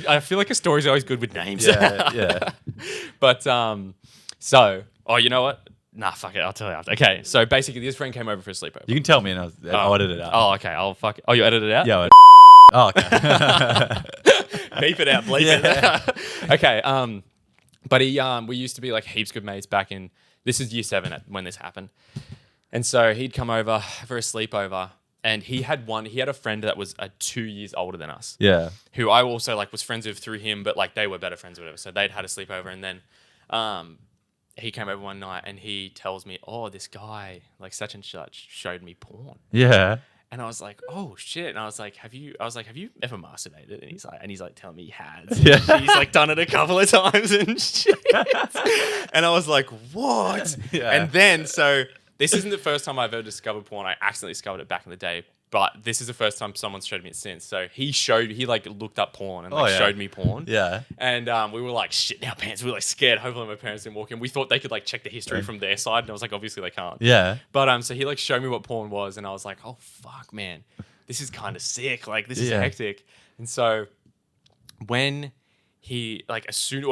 S1: I feel like a story's always good with names.
S2: Yeah.
S1: But you know what? Nah, fuck it. I'll tell you after. Okay. So basically, this friend came over for a sleepover.
S2: You can tell me, and I'll edit it out.
S1: Oh, okay. I'll fuck it. Oh, you edited it out?
S2: Yeah. Oh, okay.
S1: Beep it out. Bleep it. Okay. But we used to be like heaps good mates back in. This is year 7 when this happened, and so he'd come over for a sleepover. And he had a friend that was 2 years older than us.
S2: Yeah.
S1: Who I also like was friends with through him, but like they were better friends or whatever. So they'd had a sleepover, and then he came over one night and he tells me, "Oh, this guy like such and such showed me porn."
S2: Yeah.
S1: And I was like, "Oh shit!" And I was like, "Have you ever masturbated?" And he's like telling me he has.
S2: Yeah.
S1: He's like done it a couple of times and shit. And I was like, "What?"
S2: Yeah.
S1: And then so. This isn't the first time I've ever discovered porn. I accidentally discovered it back in the day, but this is the first time someone's showed me it since. So he like looked up porn and showed me porn.
S2: Yeah.
S1: And we were like, shit in our pants. We were like scared. Hopefully my parents didn't walk in. We thought they could like check the history from their side. And I was like, obviously they can't.
S2: Yeah.
S1: But so he like showed me what porn was, and I was like, oh fuck, man, this is kind of sick. Like this is hectic. And so when he like as soon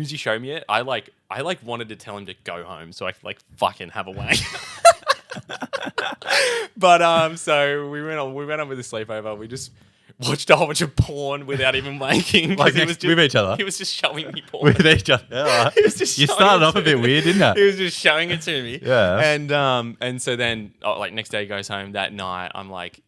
S1: as he showed me it, I wanted to tell him to go home so I could like fucking have a wank. But so we went on with the sleepover. We just watched a whole bunch of porn without even wanking.
S2: Like with each other.
S1: He was just showing me porn.
S2: With each other. Yeah.
S1: He was just
S2: you started off a bit weird, didn't you?
S1: He was just showing it to me.
S2: Yeah.
S1: And so then like next day he goes home. That night I'm like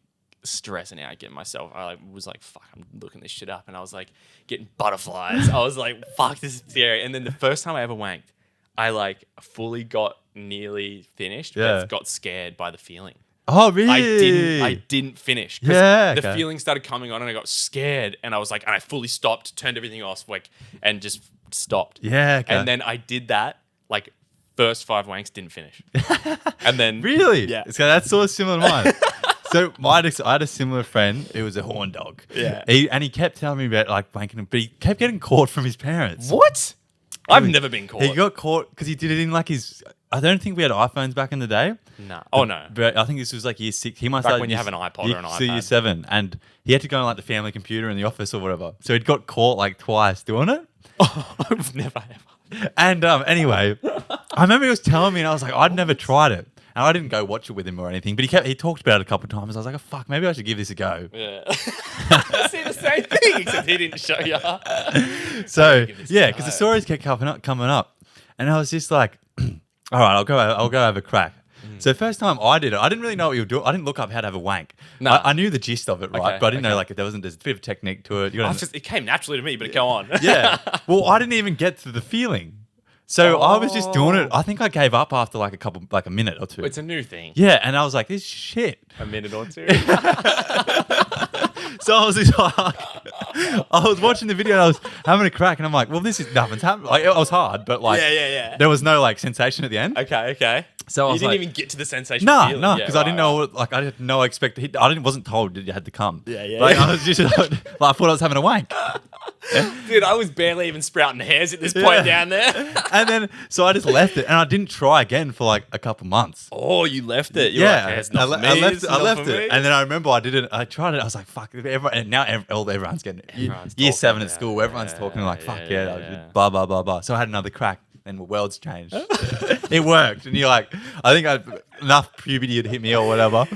S1: stressing out, getting myself. I was like, fuck, I'm looking this shit up, and I was like getting butterflies. I was like, fuck, this is scary. And then the first time I ever wanked, I like fully got nearly finished, but got scared by the feeling.
S2: Oh, really?
S1: I didn't finish because the feeling started coming on, and I got scared, and I was like, and I fully stopped, turned everything off, like, and just stopped.
S2: Yeah. Okay.
S1: And then I did that, like, first 5 wanks didn't finish, and then
S2: really,
S1: yeah.
S2: So that's sort of similar to mine. So I had a similar friend. It was a horn dog.
S1: Yeah.
S2: He kept telling me about like wanking him, but he kept getting caught from his parents.
S1: What? I've never been caught.
S2: He got caught because he did it in like his. I don't think we had iPhones back in the day.
S1: No. Oh no.
S2: But I think this was like year 6. He must
S1: back
S2: have
S1: when you have an iPod or an iPad.
S2: Year 7, and he had to go on like the family computer in the office or whatever. So he'd got caught like twice doing it.
S1: I've never ever.
S2: And anyway, I remember he was telling me, and I was like, I'd never tried it. And I didn't go watch it with him or anything, but he talked about it a couple of times. I was like, oh, fuck, maybe I should give this a go.
S1: Yeah. I see the same thing, except he didn't show you.
S2: So, yeah, because the stories kept coming up. And I was just like, all right, I'll go have a crack. So first time I did it, I didn't really know what you were doing. I didn't look up how to have a wank.
S1: No.
S2: I knew the gist of it, right? But I didn't know like there's a bit of technique to it.
S1: It came naturally to me, but go on.
S2: Yeah. Well, I didn't even get to the feeling. So I was just doing it. I think I gave up after like a minute or two.
S1: It's a new thing.
S2: Yeah, and I was like, this is shit.
S1: A minute or two.
S2: So I was just like, I was watching the video and I was having a crack, and I'm like, well, nothing's happening. Like, it was hard, but like,
S1: yeah.
S2: there was no like sensation at the end.
S1: Okay.
S2: So I was
S1: you didn't
S2: like,
S1: even get to the sensation.
S2: No,
S1: because
S2: I didn't know. Like, I had no expectation. Wasn't told that you had to come.
S1: Yeah.
S2: Like, I was just like, I thought I was having a wank.
S1: Dude, I was barely even sprouting hairs at this point down there.
S2: And then, so I just left it, and I didn't try again for like a couple months.
S1: Oh, you left it?
S2: It's not for me. I left it. And then I remember I did it. I tried it. I was like, fuck. And now everyone's getting it. Year 7 at school, everyone's talking like, fuck yeah. Blah, blah, blah, blah. So I had another crack, and the world's changed. It worked. And you're like, I think enough puberty had hit me or whatever.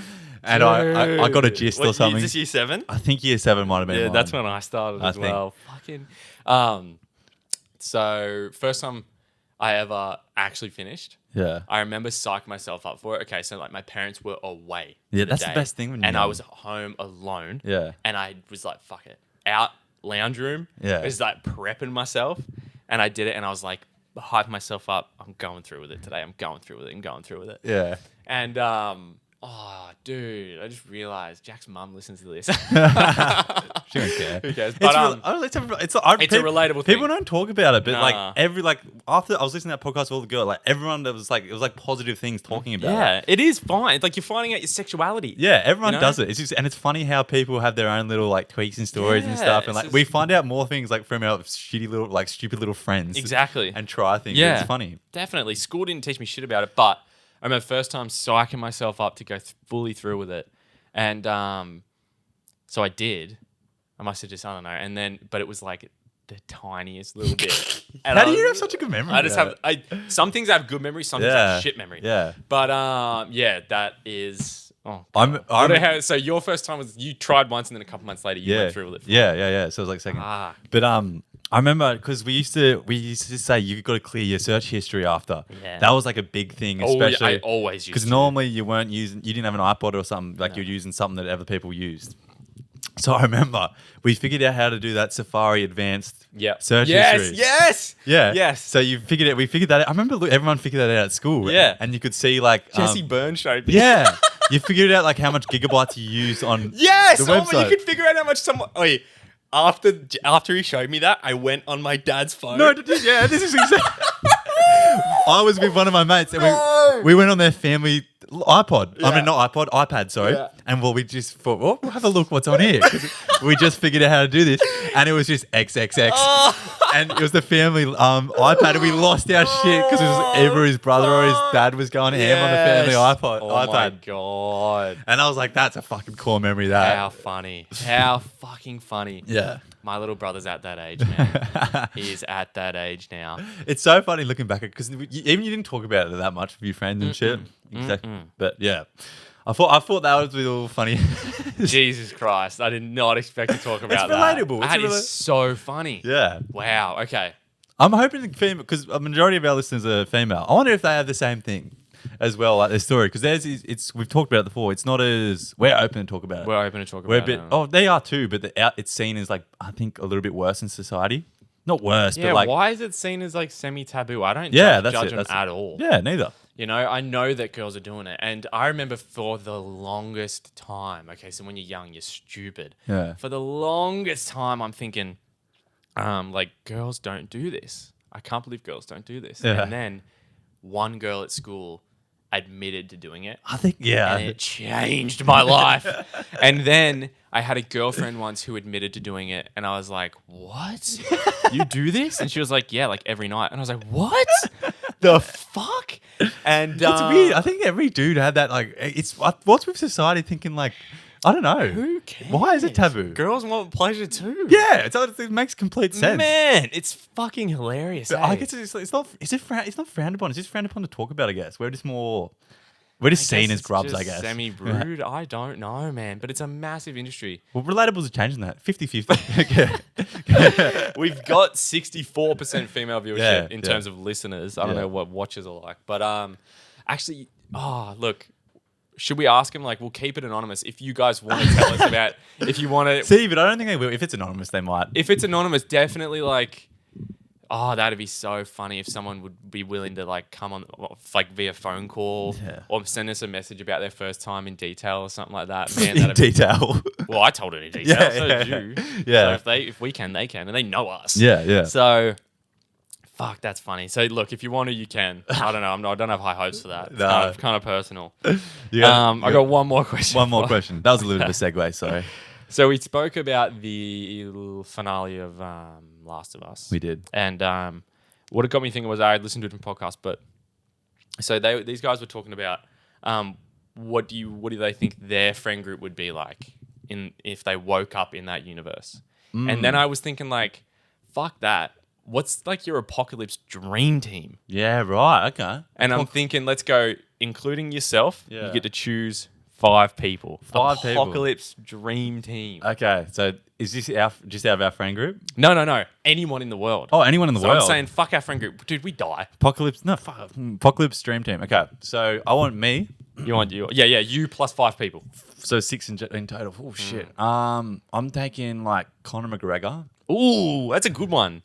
S2: And I got a gist or something.
S1: Is this year 7?
S2: I think year 7 might have been.
S1: Yeah,
S2: mine.
S1: that's when I started as well. Fucking. So first time I ever actually finished.
S2: Yeah.
S1: I remember psyching myself up for it. Okay, so like my parents were away.
S2: Yeah, that's the best thing when you're
S1: and
S2: young.
S1: I was at home alone.
S2: Yeah.
S1: And I was like, fuck it. Out lounge room.
S2: Yeah.
S1: I was like prepping myself, and I did it, and I was like hyping myself up. I'm going through with it today. I'm going through with it.
S2: Yeah.
S1: And oh, dude, I just realized Jack's mum listens to this.
S2: She don't care.
S1: Who cares?
S2: But
S1: It's a relatable thing.
S2: People don't talk about it, but after I was listening to that podcast with all the girls, like everyone that was like, it was like positive things talking about it.
S1: Yeah, it is fine. Like you're finding out your sexuality.
S2: Yeah, everyone does it. It's just, and it's funny how people have their own little like tweaks and stories and stuff, and like we find out more things like from our stupid little friends.
S1: Exactly.
S2: And try things.
S1: Yeah,
S2: it's funny.
S1: Definitely. School didn't teach me shit about it, but I remember first time psyching myself up to go fully through with it. And so I did. I must have just, I don't know. And then, but it was like the tiniest little bit. And
S2: How do you have such a good memory?
S1: I just have, some things I have good memory, some things I have shit memory.
S2: Yeah.
S1: But that is, oh. So your first time was, you tried once and then a couple months later you went through with it.
S2: Yeah. So it was like second. But I remember because we used to say you've got to clear your search history after. Yeah. That was like a big thing, especially.
S1: I always used
S2: because normally you didn't have an iPod or something, like you're using something that other people used. So I remember we figured out how to do that Safari advanced search history.
S1: Yes.
S2: So we figured that out. I remember everyone figured that out at school.
S1: Yeah.
S2: And you could see like
S1: Jesse Byrne showed me.
S2: Yeah. You figured out like how much gigabytes you used on the website.
S1: You could figure out how much someone. After he showed me that, I went on my dad's phone.
S2: No, this is exactly. I was with one of my mates and we went on their family iPod. Yeah. I mean, not iPod, iPad, sorry. Yeah. And we just thought, we'll have a look what's on here. We just figured out how to do this. And it was just XXX. And it was the family iPad. And we lost our shit because it was either his brother or his dad was going ham on the family iPod.
S1: Oh
S2: iPad.
S1: My God.
S2: And I was like, that's a fucking core memory, that.
S1: How funny. How fucking funny.
S2: Yeah.
S1: My little brother's at that age, man. He is at that age now.
S2: It's so funny looking back because even you didn't talk about it that much with your friends and shit. Exactly. But yeah, I thought that was a little funny.
S1: Jesus Christ, I did not expect to talk about
S2: that. It's relatable.
S1: That is so funny.
S2: Yeah.
S1: Wow. Okay.
S2: I'm hoping because a majority of our listeners are female. I wonder if they have the same thing as well, like their story. Because we've talked about it before. It's not as we're open to talk about it.
S1: We're open to talk about it.
S2: They are too, but it's seen as like I think a little bit worse in society. Not worse, but like
S1: why is it seen as like semi-taboo? I don't judge them at all.
S2: Yeah, neither.
S1: You know, I know that girls are doing it, and I remember for the longest time. Okay, so when you're young, you're stupid.
S2: Yeah.
S1: For the longest time, I'm thinking, like girls don't do this. I can't believe girls don't do this.
S2: Yeah.
S1: And then one girl at school admitted to doing it.
S2: I think, yeah.
S1: And it changed my life. And then I had a girlfriend once who admitted to doing it. And I was like, what? You do this? And she was like, yeah, like every night. And I was like, what? The fuck? And
S2: it's weird. I think every dude had that, like, what's with society thinking like, I don't know.
S1: Who cares?
S2: Why is it taboo?
S1: Girls want pleasure too.
S2: Yeah, it makes complete sense.
S1: Man, it's fucking hilarious.
S2: But I guess it's not frowned upon. It's just frowned upon to talk about, I guess. We're just seen as grubs, I guess.
S1: Semi-brood. I don't know, man. But it's a massive industry.
S2: Well, relatables are changing that. 50-50.
S1: We've got 64% female viewership in terms of listeners. I don't know what watchers are like. But actually, look. Should we ask him? Like, we'll keep it anonymous. If you guys want to tell us about, if you want to
S2: see, but I don't think they will. If it's anonymous, they might.
S1: If it's anonymous, definitely like, that'd be so funny if someone would be willing to like come on, like via phone call or send us a message about their first time in detail or something like that. Man,
S2: in detail.
S1: Well, I told it in detail. So did you.
S2: Yeah.
S1: So if we can, they can, and they know us.
S2: Yeah.
S1: So. Fuck, that's funny. So look, if you want to, you can. I don't know. I don't have high hopes for that. It's kind of personal. I got one more question.
S2: One more question. That was a little bit of a segue. Sorry.
S1: So we spoke about the finale of Last of Us.
S2: We did.
S1: And what it got me thinking was I had listened to a different podcast, but so these guys were talking about what do they think their friend group would be like if they woke up in that universe? And then I was thinking like, fuck that. What's like your apocalypse dream team?
S2: Yeah, right. Okay.
S1: And I'm thinking, let's go, including yourself. Yeah. You get to choose 5 people. Apocalypse dream team.
S2: Okay. So is this just out of our friend group?
S1: No. Anyone in the world.
S2: Oh, anyone in the world.
S1: I'm saying, fuck our friend group. Dude, we die.
S2: Apocalypse dream team. Okay. So I want me.
S1: You want you? Yeah. You plus 5 people.
S2: So 6 in total. Oh shit. I'm taking like Conor McGregor.
S1: Ooh, that's a good one.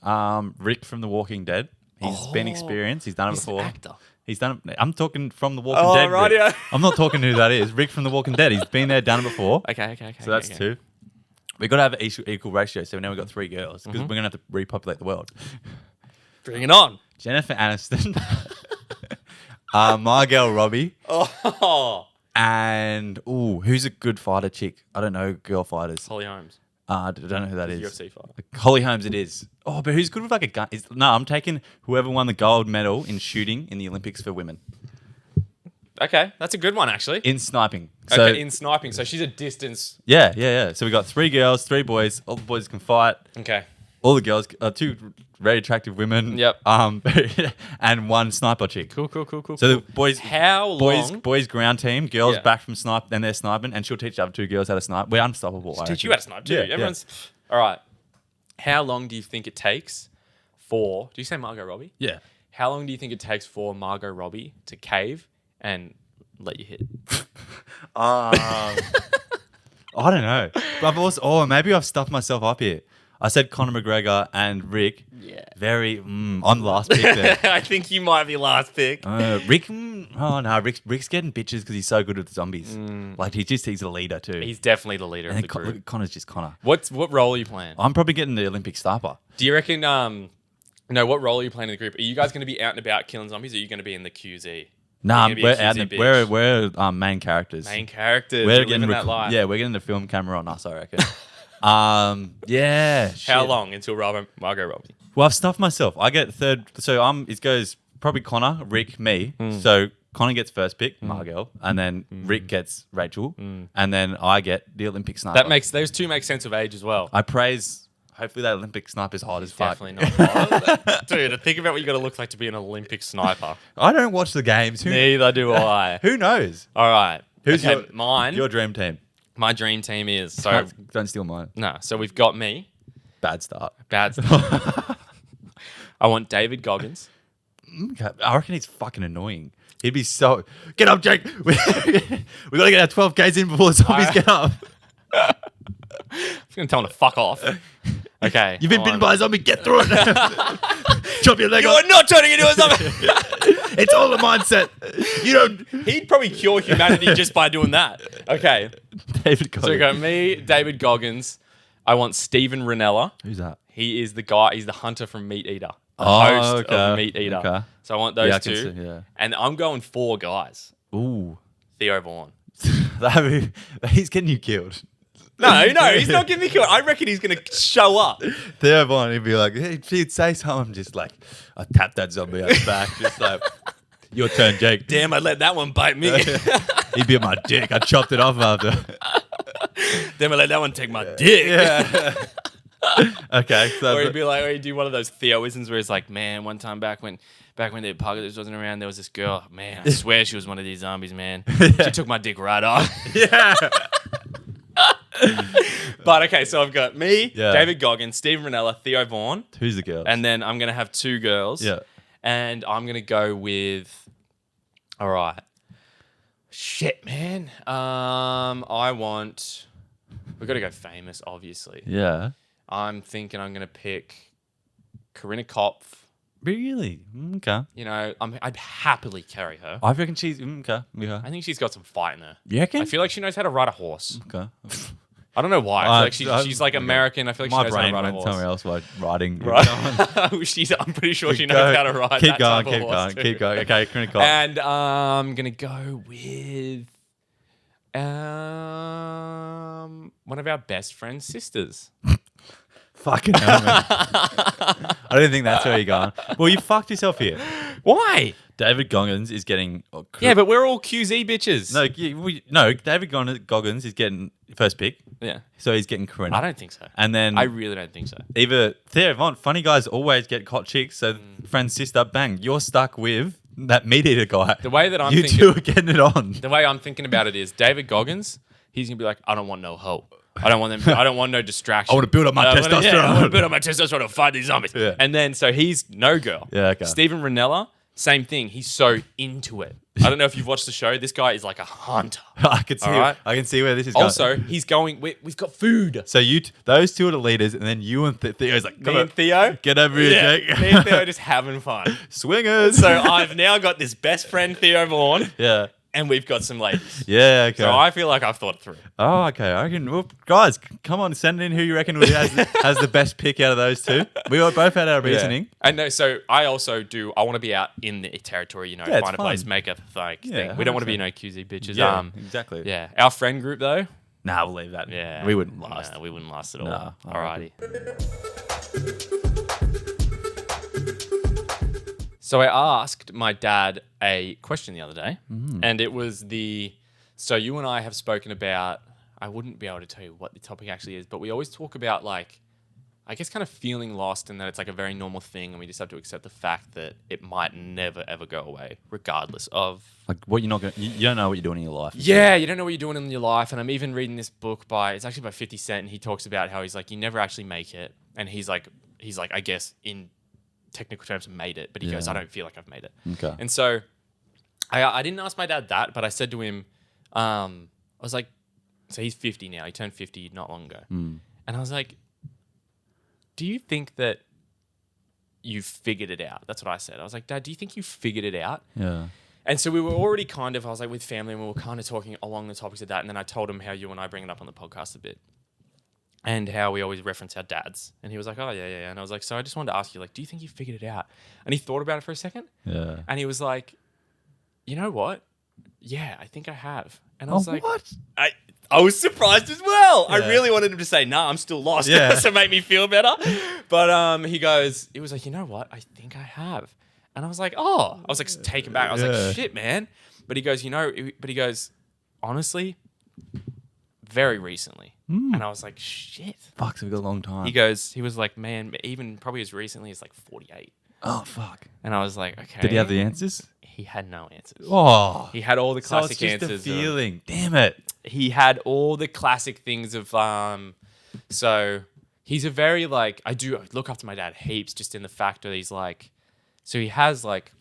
S2: Rick from The Walking Dead. He's been experienced. He's done it before.
S1: He's an actor.
S2: He's done it. I'm talking from The Walking Dead.
S1: Right, yeah.
S2: I'm not talking who that is. Rick from The Walking Dead. He's been there, done it before.
S1: Okay.
S2: So that's 2. We've got to have an equal ratio. So now we've got 3 girls because we're going to have to repopulate the world.
S1: Bring it on.
S2: Jennifer Aniston. My girl Robbie.
S1: Oh.
S2: And who's a good fighter chick? I don't know girl fighters.
S1: Holly Holmes.
S2: I don't know who that is.
S1: UFC fighter.
S2: Holly Holmes it is. Oh, but who's good with like a gun? I'm taking whoever won the gold medal in shooting in the Olympics for women.
S1: Okay, that's a good one actually.
S2: In sniping. So,
S1: Okay, in sniping. So she's a distance.
S2: yeah. So we got 3 girls, 3 boys. All the boys can fight.
S1: Okay.
S2: All the girls, 2 very attractive women.
S1: Yep.
S2: And 1 sniper chick.
S1: Cool.
S2: So the boys,
S1: How long?
S2: boys ground team, girls
S1: Yeah.
S2: back from snipe, then they're sniping, and she'll teach the other 2 girls how to snipe. We're unstoppable.
S1: Teach you how to snipe too.
S2: Yeah,
S1: Everyone's all right. How long do you think it takes for? Do you say Margot Robbie?
S2: Yeah.
S1: How long do you think it takes for Margot Robbie to cave and let you hit?
S2: I don't know. But I've also, maybe I've stuffed myself up here. I said Conor McGregor and Rick.
S1: Yeah.
S2: Very on the last pick there.
S1: I think you might be last pick.
S2: Rick. Oh no, Rick's getting bitches because he's so good with zombies. Like he's a leader too.
S1: He's definitely the leader of
S2: and
S1: the group.
S2: Connor's just Connor.
S1: What role are you playing?
S2: I'm probably getting the Olympic sniper.
S1: Do you reckon? No. What role are you playing in the group? Are you guys going to be out and about killing zombies, or are you going to be in the QZ?
S2: Nah,
S1: You're gonna be a
S2: we're
S1: QZ
S2: out.
S1: bitch.
S2: We're main characters.
S1: Main characters.
S2: We're
S1: We're living that life.
S2: Yeah, we're getting the film camera on us. I reckon. Yeah.
S1: How
S2: shit.
S1: long until Margot Robbie?
S2: Well, I've stuffed myself. I get third. So it goes probably Connor, Rick, me. So Connor gets first pick, Margot, and then Rick gets Rachel, and then I get the Olympic sniper.
S1: That makes those two make sense of age as well.
S2: I praise. Hopefully that Olympic sniper's hot as fuck.
S1: Definitely not. Dude, think about what you got to look like to be an Olympic sniper.
S2: I don't watch the games.
S1: Neither do I.
S2: Who knows?
S1: All right.
S2: Who's
S1: mine?
S2: Your dream team?
S1: My dream team is so
S2: Don't steal mine.
S1: no. So we've got me.
S2: Bad start.
S1: Bad stuff. I want David Goggins.
S2: Okay. I reckon he's fucking annoying. He'd be so. Get up, Jake. We gotta get our 12Ks in before the zombies get up.
S1: I'm gonna tell him to fuck off. Okay.
S2: You've been bitten by a zombie. Get through it. Chop your leg
S1: You
S2: off.
S1: are not turning into a zombie.
S2: It's all a mindset. You don't.
S1: He'd probably cure humanity just by doing that. Okay.
S2: David
S1: So we
S2: Goggins.
S1: got me, David Goggins. I want Stephen Ranella.
S2: Who's that?
S1: He is the guy. He's the hunter from Meat Eater. The
S2: Oh,
S1: host
S2: okay.
S1: of Meat Eater.
S2: Okay.
S1: So I want those
S2: Yeah, I can
S1: two.
S2: see, yeah.
S1: And I'm going 4 guys.
S2: Ooh.
S1: Theo Vaughn.
S2: He's getting you killed.
S1: No, he's not getting me killed. I reckon he's going to show up.
S2: Theo Vaughn, he'd be like, hey, he'd say something just like, I tapped that zombie on the back. Just like, your turn, Jake.
S1: Damn, I let that one bite me.
S2: He bit my dick. I chopped it off after.
S1: Damn, I let that one take my dick.
S2: Yeah. Okay. So
S1: Or he'd be like, or he'd do one of those Theoisms where it's like, man, one time back when the apocalypse wasn't around, there was this girl. Man, I swear she was one of these zombies, man. She took my dick right off.
S2: yeah.
S1: But okay, so I've got me,
S2: Yeah.
S1: David Goggins, Stephen Ranella, Theo Vaughn,
S2: Who's the girl?
S1: and then I'm gonna have 2 girls.
S2: Yeah.
S1: And I'm gonna go with. All right. Shit, man. I want. We've got to go famous, obviously.
S2: Yeah.
S1: I'm thinking I'm gonna pick Corinna Kopf.
S2: Really? Okay.
S1: You know, I'd happily carry her.
S2: I reckon she's okay. Yeah.
S1: I think she's got some fight in her.
S2: You reckon?
S1: I feel like she knows how to ride a horse.
S2: Okay.
S1: I don't know why. I feel like she's like American. I feel like
S2: My
S1: she knows how to
S2: brain
S1: ride a
S2: went
S1: horse.
S2: somewhere else while riding.
S1: Right. I'm pretty sure she knows how to ride.
S2: Keep
S1: that
S2: going.
S1: type of
S2: Keep
S1: horse
S2: going.
S1: too.
S2: Keep going. Okay, Corinna Kopf.
S1: And I'm gonna go with one of our best friend's sisters.
S2: Fucking hell, man. I don't think that's where you're going. Well, you fucked yourself here.
S1: Why?
S2: David Goggins is getting.
S1: Yeah, but we're all QZ bitches.
S2: No, David Goggins is getting first pick,
S1: Yeah.
S2: so he's getting Corinna.
S1: I don't think so.
S2: And then
S1: I really don't think so.
S2: either Theo Vaughn, funny guys always get hot chicks, so friend, sister, bang, you're stuck with that meat eater guy.
S1: The way that I'm
S2: you
S1: thinking,
S2: two are getting it on.
S1: the way I'm thinking about it is David Goggins. He's gonna be like, I don't want no hoe. I don't want them. I don't want no distraction.
S2: I want to build up my
S1: I wanna
S2: testosterone.
S1: build up my testosterone to fight these zombies.
S2: Yeah.
S1: And then so he's no girl.
S2: Yeah, okay.
S1: Stephen Ranella, same thing. He's so into it. I don't know if you've watched the show. This guy is like a hunter.
S2: I can see.
S1: All right.
S2: I can see where this is going.
S1: Also, he's going. We've got food.
S2: So those two are the leaders, and then you and Theo's like, come
S1: Me
S2: on,
S1: and Theo.
S2: get over here,
S1: Yeah,
S2: Jake.
S1: me and Theo are just having fun.
S2: Swingers.
S1: So I've now got this best friend Theo Vaughn,
S2: yeah,
S1: and we've got some ladies.
S2: yeah, okay.
S1: So I feel like I've thought it through.
S2: Oh, okay. I reckon, well, guys, come on, send in who you reckon has the best pick out of those two. We both had our reasoning.
S1: And no, so I also do. I want to be out in the territory.
S2: Yeah,
S1: Find
S2: it's
S1: a place,
S2: fun.
S1: make a thing.
S2: Yeah,
S1: We don't want to be
S2: 100%.
S1: no QZ bitches.
S2: Yeah, exactly.
S1: Yeah. Our friend group though.
S2: Nah, we'll leave that.
S1: Yeah.
S2: we wouldn't last.
S1: No, we wouldn't last at all.
S2: No,
S1: Alrighty. So I asked my dad a question the other day, and it was so you and I have spoken about, I wouldn't be able to tell you what the topic actually is, but we always talk about like, I guess kind of feeling lost and that it's like a very normal thing and we just have to accept the fact that it might never, ever go away, regardless of...
S2: Like what you're not going to... You don't know what you're doing in your life.
S1: Yeah, you don't know what you're doing in your life. And I'm even reading this book it's actually by 50 Cent, and he talks about how he's like, you never actually make it. And he's like, I guess in technical terms, made it. But he goes, I don't feel like I've made it.
S2: Okay.
S1: And so I didn't ask my dad that, but I said to him, I was like, so he's 50 now. He turned 50 not long ago. And I was like, do you think that you figured it out? That's what I said. I was like, Dad, do you think you figured it out?
S2: Yeah.
S1: And so we were already I was like with family and we were kind of talking along the topics of that. And then I told him how you and I bring it up on the podcast a bit and how we always reference our dads. And he was like, oh, yeah. And I was like, so I just wanted to ask you, like, do you think you figured it out? And he thought about it for a second.
S2: Yeah.
S1: And he was like, you know what? Yeah, I think I have. And I was like,
S2: what?
S1: I was surprised as well.
S2: Yeah.
S1: I really wanted him to say, nah, I'm still lost.
S2: Yeah.
S1: To make me feel better. But he was like, you know what? I think I have. And I was like, oh. I was like taken back. I was like, shit, man. But he goes, honestly, very recently. And I was like, shit.
S2: Fuck, so we got a long time.
S1: He was like, man, even probably as recently as like 48.
S2: Oh, fuck.
S1: And I was like, okay.
S2: Did he have the answers?
S1: He had no answers.
S2: Oh.
S1: He had all the classic
S2: so it's just
S1: answers.
S2: The feeling. Damn it.
S1: He had all the classic things of so he's a very like, I look up to my dad heaps just in the fact that he's like, so he has like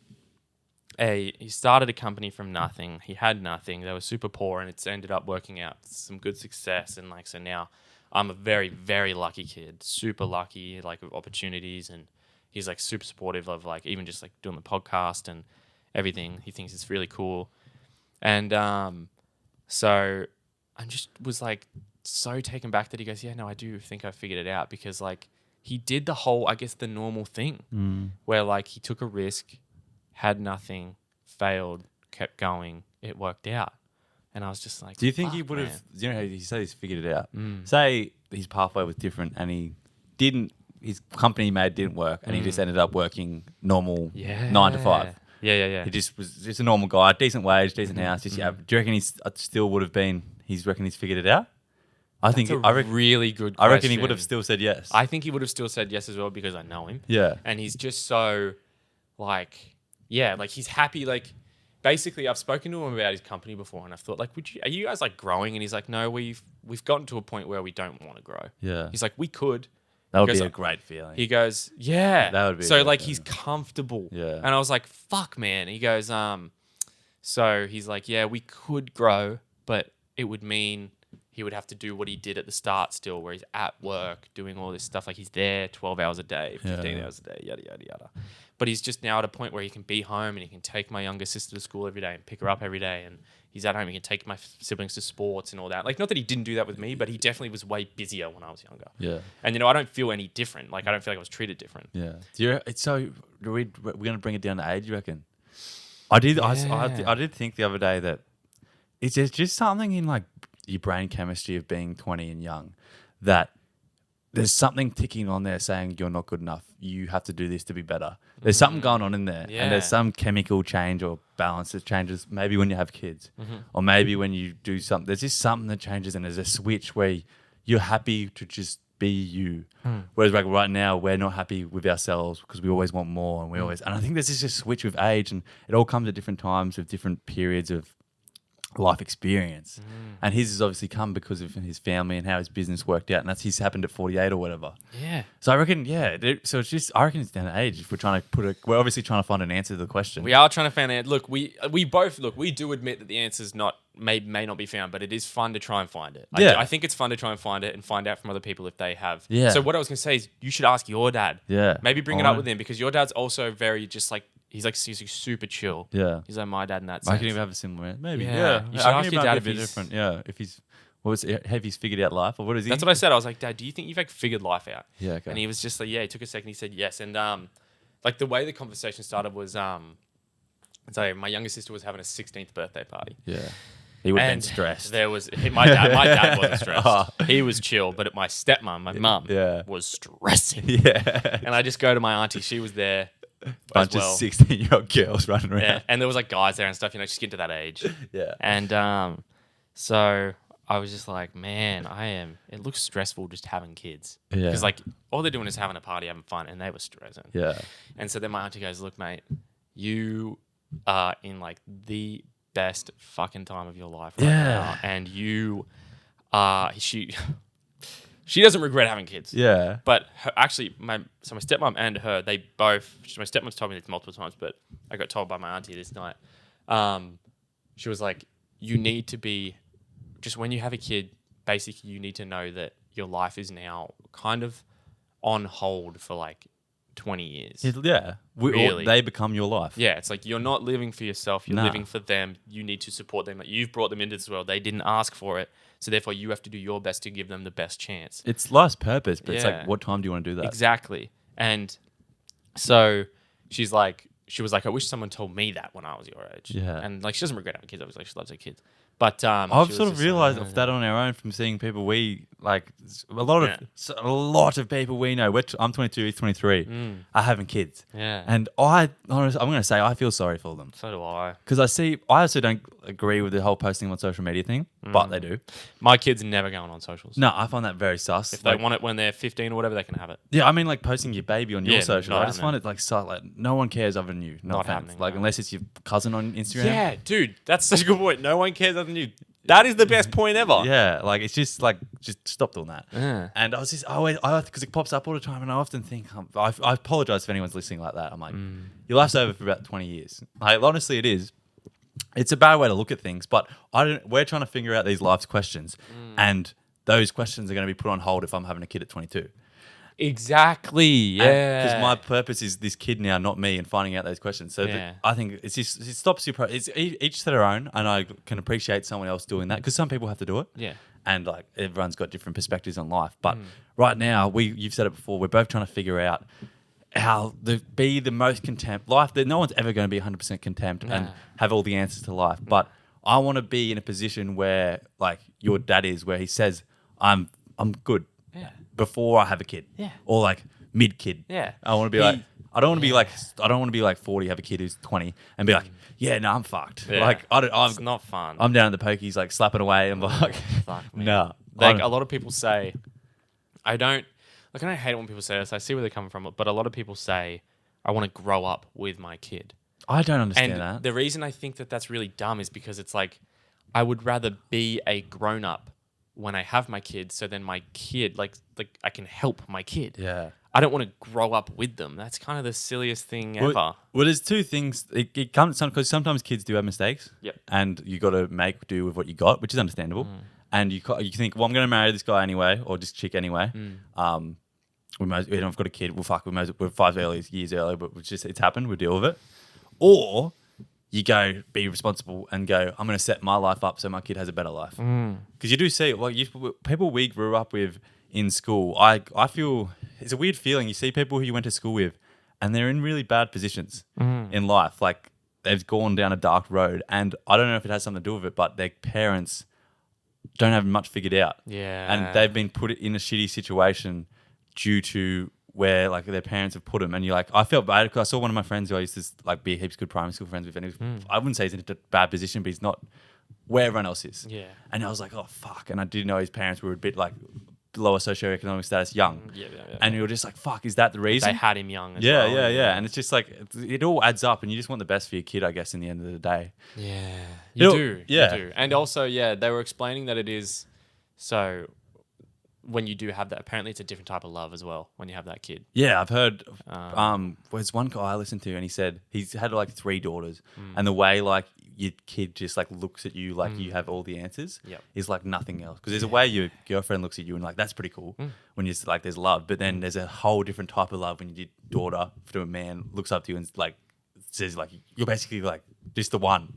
S1: he started a company from nothing. He had nothing. They were super poor and it's ended up working out some good success. And like, so now I'm a very, very lucky kid, super lucky, like with opportunities. And he's like super supportive of like, even just like doing the podcast and everything. He thinks it's really cool. And so I just was like so taken back that he goes, yeah, no, I do think I figured it out, because like he did the whole, I guess the normal thing where like he took a risk, had nothing, failed, kept going, it worked out. And I was just like,
S2: do you think he would have, you know how he said he's figured it out? Say his pathway was different and his company didn't work and he just ended up working normal 9 to 5.
S1: Yeah.
S2: He just was just a normal guy, decent wage, decent house. Just, do you reckon he still would have been? Reckon he's figured it out? I reckon
S1: really good question.
S2: I reckon he would have still said yes.
S1: I think he would have still said yes as well, because I know him.
S2: Yeah.
S1: And he's just so like, yeah, like he's happy. Like basically I've spoken to him about his company before and I've thought like, are you guys like growing? And he's like, no, we've gotten to a point where we don't want to grow.
S2: Yeah.
S1: He's like, we could.
S2: That would be a great feeling.
S1: He goes, yeah.
S2: That would be
S1: so like he's comfortable.
S2: Yeah.
S1: And I was like, fuck, man. He goes, so he's like, yeah, we could grow, but it would mean he would have to do what he did at the start still, where he's at work doing all this stuff. Like he's there 12 hours a day, 15 hours a day, yada, yada, yada. But he's just now at a point where he can be home and he can take my younger sister to school every day and pick her up every day. And he's at home. He can take my siblings to sports and all that. Like, not that he didn't do that with me, but he definitely was way busier when I was younger.
S2: Yeah.
S1: And, I don't feel any different. Like, I don't feel like I was treated different.
S2: Yeah. We're going to bring it down to age, you reckon? I did think the other day that it's just something in like your brain chemistry of being 20 and young that there's something ticking on there saying you're not good enough. You have to do this to be better. There's something going on in there.
S1: Yeah.
S2: And there's some chemical change or balance that changes maybe when you have kids or maybe when you do something. There's just something that changes and there's a switch where you're happy to just be you. Whereas like right now, we're not happy with ourselves because we always want more and I think there's just a switch with age and it all comes at different times with different periods of life experience. And his has obviously come because of his family and how his business worked out, and he's happened at 48 or whatever.
S1: Yeah.
S2: So I reckon, so it's just, I reckon it's down to age. If we're trying to we're obviously trying to find an answer to the question.
S1: We are trying to find it. Look, we do admit that the answer's may not be found, but it is fun to try and find it. I think it's fun to try and find it and find out from other people if they have.
S2: Yeah.
S1: So what I was going to say is you should ask your dad.
S2: Yeah.
S1: Maybe bring it up with him, because your dad's also very just like, he's super chill.
S2: Yeah.
S1: He's like my dad in that sense.
S2: I can even have a similar, maybe.
S1: Yeah. You should ask your dad if he's
S2: different. Yeah. If he's, have he's figured out life or what is he?
S1: That's what I said. I was like, Dad, do you think you've like figured life out?
S2: Yeah. Okay.
S1: And he was just like, yeah, he took a second. He said yes. And like the way the conversation started was so my younger sister was having a 16th birthday party.
S2: Yeah. He would have been stressed.
S1: There was my dad wasn't stressed. He was chill, but my stepmom, my mum, was stressing.
S2: Yeah.
S1: And I just go to my auntie. She was there.
S2: Bunch of 16-year-old girls running around.
S1: Yeah, and there was like guys there and stuff, just get to that age.
S2: Yeah.
S1: And so I was just like, man, it looks stressful just having kids.
S2: Yeah.
S1: Because like all they're doing is having a party, having fun, and they were stressing.
S2: Yeah.
S1: And so then my auntie goes, look, mate, you are in like the best fucking time of your life right now. And you she doesn't regret having kids.
S2: Yeah.
S1: But actually, my stepmom and her, my stepmom's told me this multiple times, but I got told by my auntie this night. She was like, you need to be, just when you have a kid, basically you need to know that your life is now kind of on hold for like 20 years.
S2: Yeah.
S1: Really.
S2: They become your life.
S1: Yeah, it's like you're not living for yourself, you're living for them. You need to support them. Like, you've brought them into this world. They didn't ask for it. So therefore you have to do your best to give them the best chance.
S2: It's life's purpose, but it's like, what time do you want to do that?
S1: Exactly. And so she was like, I wish someone told me that when I was your age.
S2: Yeah.
S1: And like, she doesn't regret having kids. Obviously, she loves her kids. But
S2: I've sort of realized that on our own from seeing people a lot of people we know. I'm 22, he's 23, are having kids.
S1: Yeah.
S2: And I'm going to say I feel sorry for them.
S1: So do I.
S2: Because I also don't agree with the whole posting on social media thing, but they do.
S1: My kids are never going on socials.
S2: No, I find that very sus.
S1: If they want it when they're 15 or whatever, they can have it.
S2: Yeah, I mean, like posting your baby on your social. I just
S1: happening.
S2: find it like no one cares other than you.
S1: Not happening.
S2: Like unless it's your cousin on Instagram.
S1: Yeah, dude, that's such a good point. No one cares other than you. That is the best point ever.
S2: Yeah, like it's just like stop doing that.
S1: Yeah.
S2: And I was just because it pops up all the time, and I often think I apologize if anyone's listening like that. I'm like, your life's over for about 20 years. Like honestly, it is. It's a bad way to look at things, but we're trying to figure out these life's questions, and those questions are going to be put on hold if I'm having a kid at 22.
S1: Exactly. Yeah.
S2: Because my purpose is this kid now, not me, and finding out those questions. So I think it stops you. It's each to their own, and I can appreciate someone else doing that because some people have to do it.
S1: Yeah.
S2: And like everyone's got different perspectives on life. But right now, you've said it before. We're both trying to figure out how to be the most content life. That no one's ever going to be 100% content and have all the answers to life. But I want to be in a position where like your dad is, where he says, "I'm good."
S1: Yeah.
S2: Before I have a kid.
S1: Yeah.
S2: Or like mid kid.
S1: Yeah.
S2: I want to be like, I don't want to be like 40, have a kid who's 20 and be like, yeah, no, I'm fucked.
S1: Yeah.
S2: Like,
S1: it's not fun.
S2: I'm down at the pokies, like slapping away and like,
S1: Fuck me.
S2: no.
S1: Like a lot of people say, I don't hate it when people say this. I see where they're coming from, but a lot of people say, I want to grow up with my kid.
S2: I don't understand
S1: and
S2: that.
S1: The reason I think that that's really dumb is because it's like, I would rather be a grown up when I have my kid, so then my kid, like I can help my kid.
S2: Yeah.
S1: I don't want to grow up with them. That's kind of the silliest thing ever.
S2: Well, there's two things. It comes because sometimes kids do have mistakes.
S1: Yep.
S2: And you got to make do with what you got, which is understandable. And you think, well, I'm going to marry this guy anyway, or this chick anyway. We've got a kid. We're 5 years early, but it's happened. We'll deal with it. Or you go be responsible and go, I'm going to set my life up so my kid has a better life. Because you do see, people we grew up with in school, I feel it's a weird feeling. You see people who you went to school with and they're in really bad positions in life. Like they've gone down a dark road. And I don't know if it has something to do with it, but their parents don't have much figured out.
S1: Yeah.
S2: And they've been put in a shitty situation due to where like their parents have put them, and you're like, I felt bad because I saw one of my friends who I used to like be heaps good primary school friends with, and he was, I wouldn't say he's in a bad position, but he's not where everyone else is.
S1: Yeah.
S2: And I was like, oh fuck, and I did know his parents were a bit like lower socioeconomic status, young.
S1: Yeah.
S2: And you were just like, fuck, is that the reason?
S1: They had him young as well.
S2: Yeah. And it's just like it all adds up, and you just want the best for your kid, I guess, in the end of the day.
S1: Yeah, you do.
S2: Yeah.
S1: And also, they were explaining that it is so. When you do have that, apparently it's a different type of love as well when you have that kid.
S2: Yeah, I've heard. There's one guy I listened to, and he said he's had like 3 daughters, and the way like your kid just like looks at you like you have all the answers is like nothing else. Because there's a way your girlfriend looks at you and like that's pretty cool when you're like there's love, but then there's a whole different type of love when your daughter to a man looks up to you and like says like you're basically like just the one.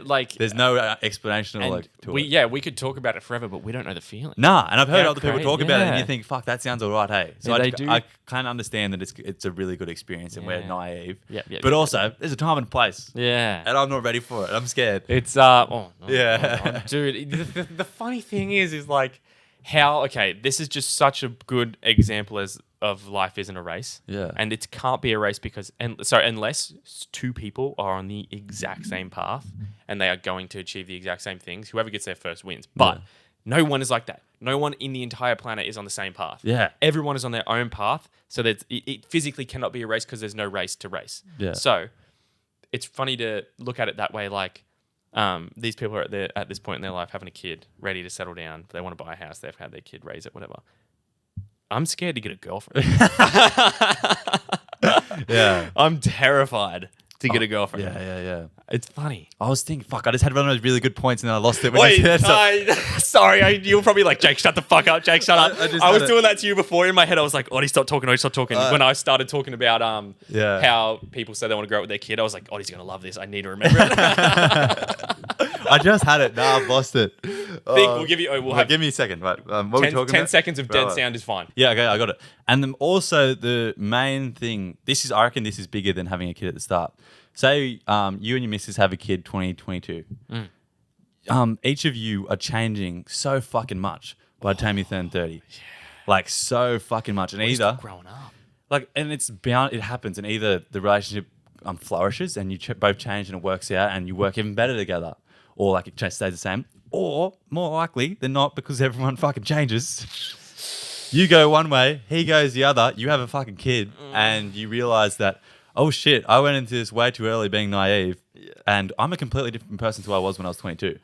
S1: Like
S2: there's no explanation or like to it.
S1: We could talk about it forever, but we don't know the feeling.
S2: Nah, and I've heard other people talk about it, and you think, "Fuck, that sounds alright." Hey, so I kind of understand that it's a really good experience, and we're naive. But also, there's a time and place.
S1: Yeah,
S2: and I'm not ready for it. I'm scared.
S1: It's dude. The funny thing is like how this is just such a good example as of life isn't a race.
S2: Yeah.
S1: And it can't be a race because unless two people are on the exact same path and they are going to achieve the exact same things, whoever gets there first wins. But no one is like that. No one in the entire planet is on the same path.
S2: Yeah.
S1: Everyone is on their own path. So that it physically cannot be a race because there's no race to race.
S2: Yeah.
S1: So it's funny to look at it that way. Like these people are at this point in their life having a kid, ready to settle down. They want to buy a house. They've had their kid, raise it, whatever. I'm scared to get a girlfriend.
S2: Yeah.
S1: I'm terrified to get a girlfriend.
S2: Yeah.
S1: It's funny.
S2: I was thinking, fuck, I just had one of those really good points and then I lost it. When
S1: Wait,
S2: you said that.
S1: sorry. You were probably like, Jake, shut the fuck up. Jake, shut up. I was doing that to you before. In my head, I was like, Odie, stop talking. When I started talking about how people say they want to grow up with their kid, I was like, Odie's going to love this. I need to remember it.
S2: I just had it. Now I've lost it.
S1: We'll give you...
S2: give me a second. Right. What are we talking
S1: 10
S2: about?
S1: seconds of dead sound is fine.
S2: Yeah, okay, I got it. And then also the main thing, I reckon this is bigger than having a kid at the start. Say you and your missus have a kid 2022. Each of you are changing so fucking much by the time you turn 30. Yeah. Like so fucking much. And either
S1: growing up.
S2: Like, and it happens, and either the relationship flourishes and you both change and it works out and you work even better together, or like it just stays the same, or more likely than not, because everyone fucking changes, you go one way, he goes the other, you have a fucking kid, and you realize that, oh shit, I went into this way too early being naive, and I'm a completely different person to who I was when I was 22.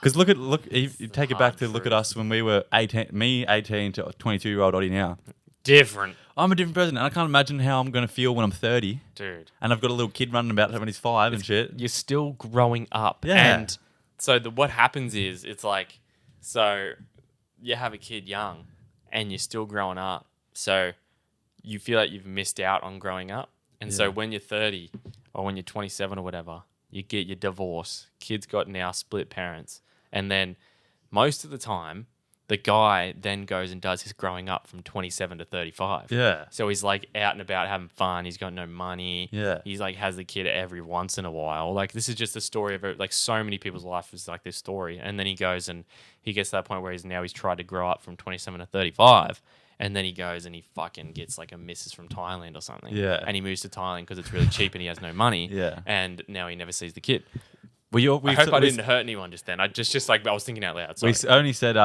S2: Because look, you take it back to look at us when we were 18 to 22-year-old Odie now.
S1: Different.
S2: I'm a different person, and I can't imagine how I'm going to feel when I'm 30.
S1: Dude.
S2: And I've got a little kid running about when he's 5 and shit.
S1: You're still growing up.
S2: Yeah.
S1: And so what happens is, it's like, so you have a kid young and you're still growing up. So you feel like you've missed out on growing up. And so when you're 30 or when you're 27 or whatever, you get your divorce. Kids got now split parents. And then most of the time, the guy then goes and does his growing up from 27 to 35.
S2: Yeah.
S1: So he's like out and about having fun. He's got no money.
S2: Yeah.
S1: He's like has the kid every once in a while. Like this is just the story of like so many people's life is like this story. And then he goes and he gets to that point where he's tried to grow up from 27 to 35. And then he goes and he fucking gets like a missus from Thailand or something.
S2: Yeah.
S1: And he moves to Thailand because it's really cheap and he has no money.
S2: Yeah.
S1: And now he never sees the kid.
S2: Well,
S1: I hope I didn't hurt anyone just then. I was thinking out loud. Sorry.
S2: We only said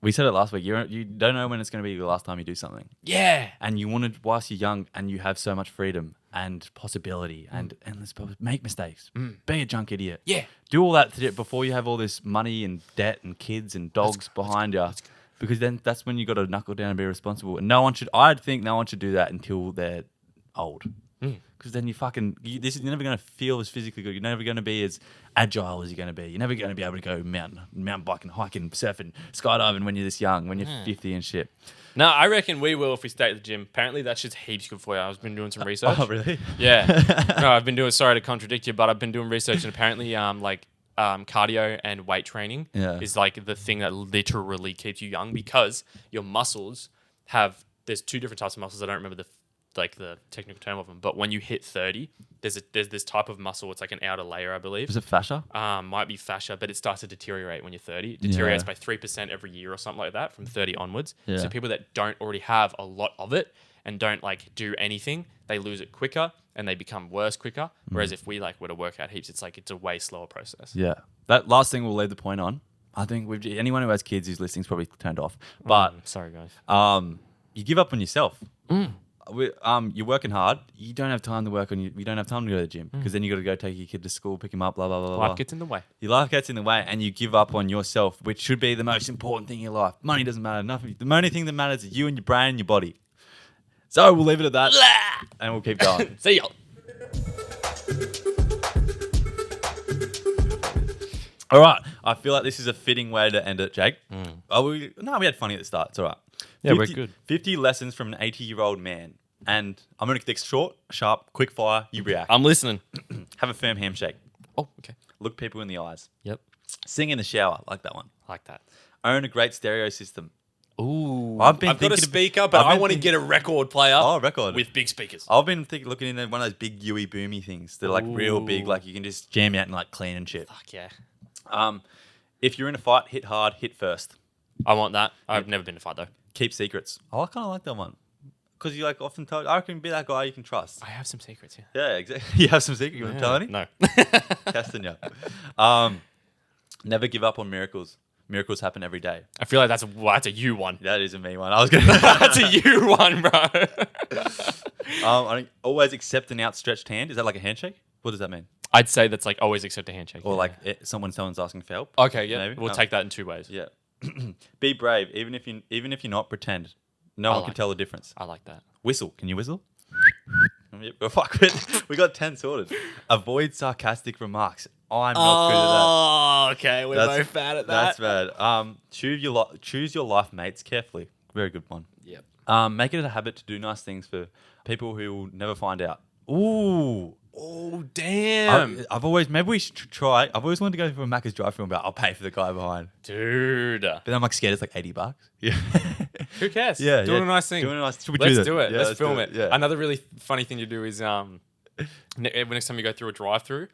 S2: we said it last week. You don't know when it's going to be the last time you do something.
S1: Yeah.
S2: And you want to, whilst you're young and you have so much freedom and possibility and endless, make mistakes. Be a drunk idiot.
S1: Yeah.
S2: Do all that before you have all this money and debt and kids and dogs behind you. Because then that's when you got to knuckle down and be responsible. And I'd think no one should do that until they're old. Because then you're never going to feel as physically good. You're never going to be as agile as you're going to be. You're never going to be able to go mountain biking, hiking, surfing, skydiving when you're this young, when you're 50 and shit.
S1: No, I reckon we will if we stay at the gym. Apparently that shit's heaps good for you. I've been doing some research.
S2: Oh, really?
S1: Yeah. No, I've been doing, sorry to contradict you, but I've been doing research and apparently cardio and weight training is like the thing that literally keeps you young because your muscles there's two different types of muscles. I don't remember the technical term of them, but when you hit 30, there's this type of muscle. It's like an outer layer, I believe.
S2: Is it fascia?
S1: Might be fascia, but it starts to deteriorate when you're 30. It deteriorates by 3% every year or something like that from 30 onwards. Yeah. So people that don't already have a lot of it and don't like do anything, they lose it quicker and they become worse quicker. Whereas if we were to work out heaps, it's a way slower process.
S2: Yeah. That last thing we'll leave the point on. I think anyone who has kids whose listening's probably turned off. But
S1: sorry guys.
S2: You give up on yourself. You're working hard. You don't have time to work on you. You don't have time to go to the gym because then you got to go take your kid to school, pick him up, blah blah blah.
S1: Life gets in the way.
S2: Your life gets in the way, and you give up on yourself, which should be the most important thing in your life. Money doesn't matter. Nothing. The only thing that matters is you and your brain and your body. So we'll leave it at that, and we'll keep going.
S1: See ya.
S2: All right. I feel like this is a fitting way to end it, Jake. We had fun at the start. It's all right.
S1: Yeah, we're good.
S2: 50 lessons from an 80-year-old man. And I'm going to get short, sharp, quick fire. You react.
S1: I'm listening.
S2: Have a firm handshake.
S1: Oh, okay.
S2: Look people in the eyes.
S1: Yep.
S2: Sing in the shower. Like that one.
S1: Like that.
S2: Own a great stereo system.
S1: Ooh.
S2: I've
S1: got a speaker, but I want to get a record player.
S2: Oh, record.
S1: With big speakers.
S2: I've been looking into one of those big UE boomy things. They're like real big. Like you can just jam out and like clean and shit.
S1: Fuck yeah.
S2: If you're in a fight, hit hard, hit first.
S1: I want that. I've never been to a fight though.
S2: Keep secrets. Oh, I kind of like that one. Because you like often tell. I reckon be that guy you can trust.
S1: I have some secrets. Yeah.
S2: Yeah, exactly. You have some secret. You want to tell any?
S1: No.
S2: Testing you. Never give up on miracles. Miracles happen every day.
S1: I feel like that's a you one.
S2: That is a me one. I was gonna.
S1: That's a you one, bro.
S2: I think always accept an outstretched hand. Is that like a handshake? What does that mean?
S1: I'd say that's like always accept a handshake.
S2: Or like someone's asking for help.
S1: Okay, yeah.
S2: Maybe?
S1: We'll take that in two ways.
S2: Yeah. Be brave, even if you're not. Pretend. No one can tell the difference.
S1: I like that.
S2: Whistle. Can you whistle? Yep. Fuck it. We got 10 sorted. Avoid sarcastic remarks. I'm not good at that.
S1: Oh, okay. We're both bad at that.
S2: That's bad. Choose your life mates carefully. Very good one.
S1: Yep.
S2: Make it a habit to do nice things for people who will never find out. Ooh.
S1: Oh, damn.
S2: I've always, maybe we should try. I've always wanted to go for a Macca's drive-thru and be like, I'll pay for the guy behind.
S1: Dude.
S2: But then I'm like scared it's like $80. Yeah.
S1: Who cares?
S2: Yeah.
S1: Doing a nice thing.
S2: Should we
S1: Let's do it.
S2: Yeah,
S1: let's film it.
S2: Yeah.
S1: Another really funny thing to do is next time you go through a drive-through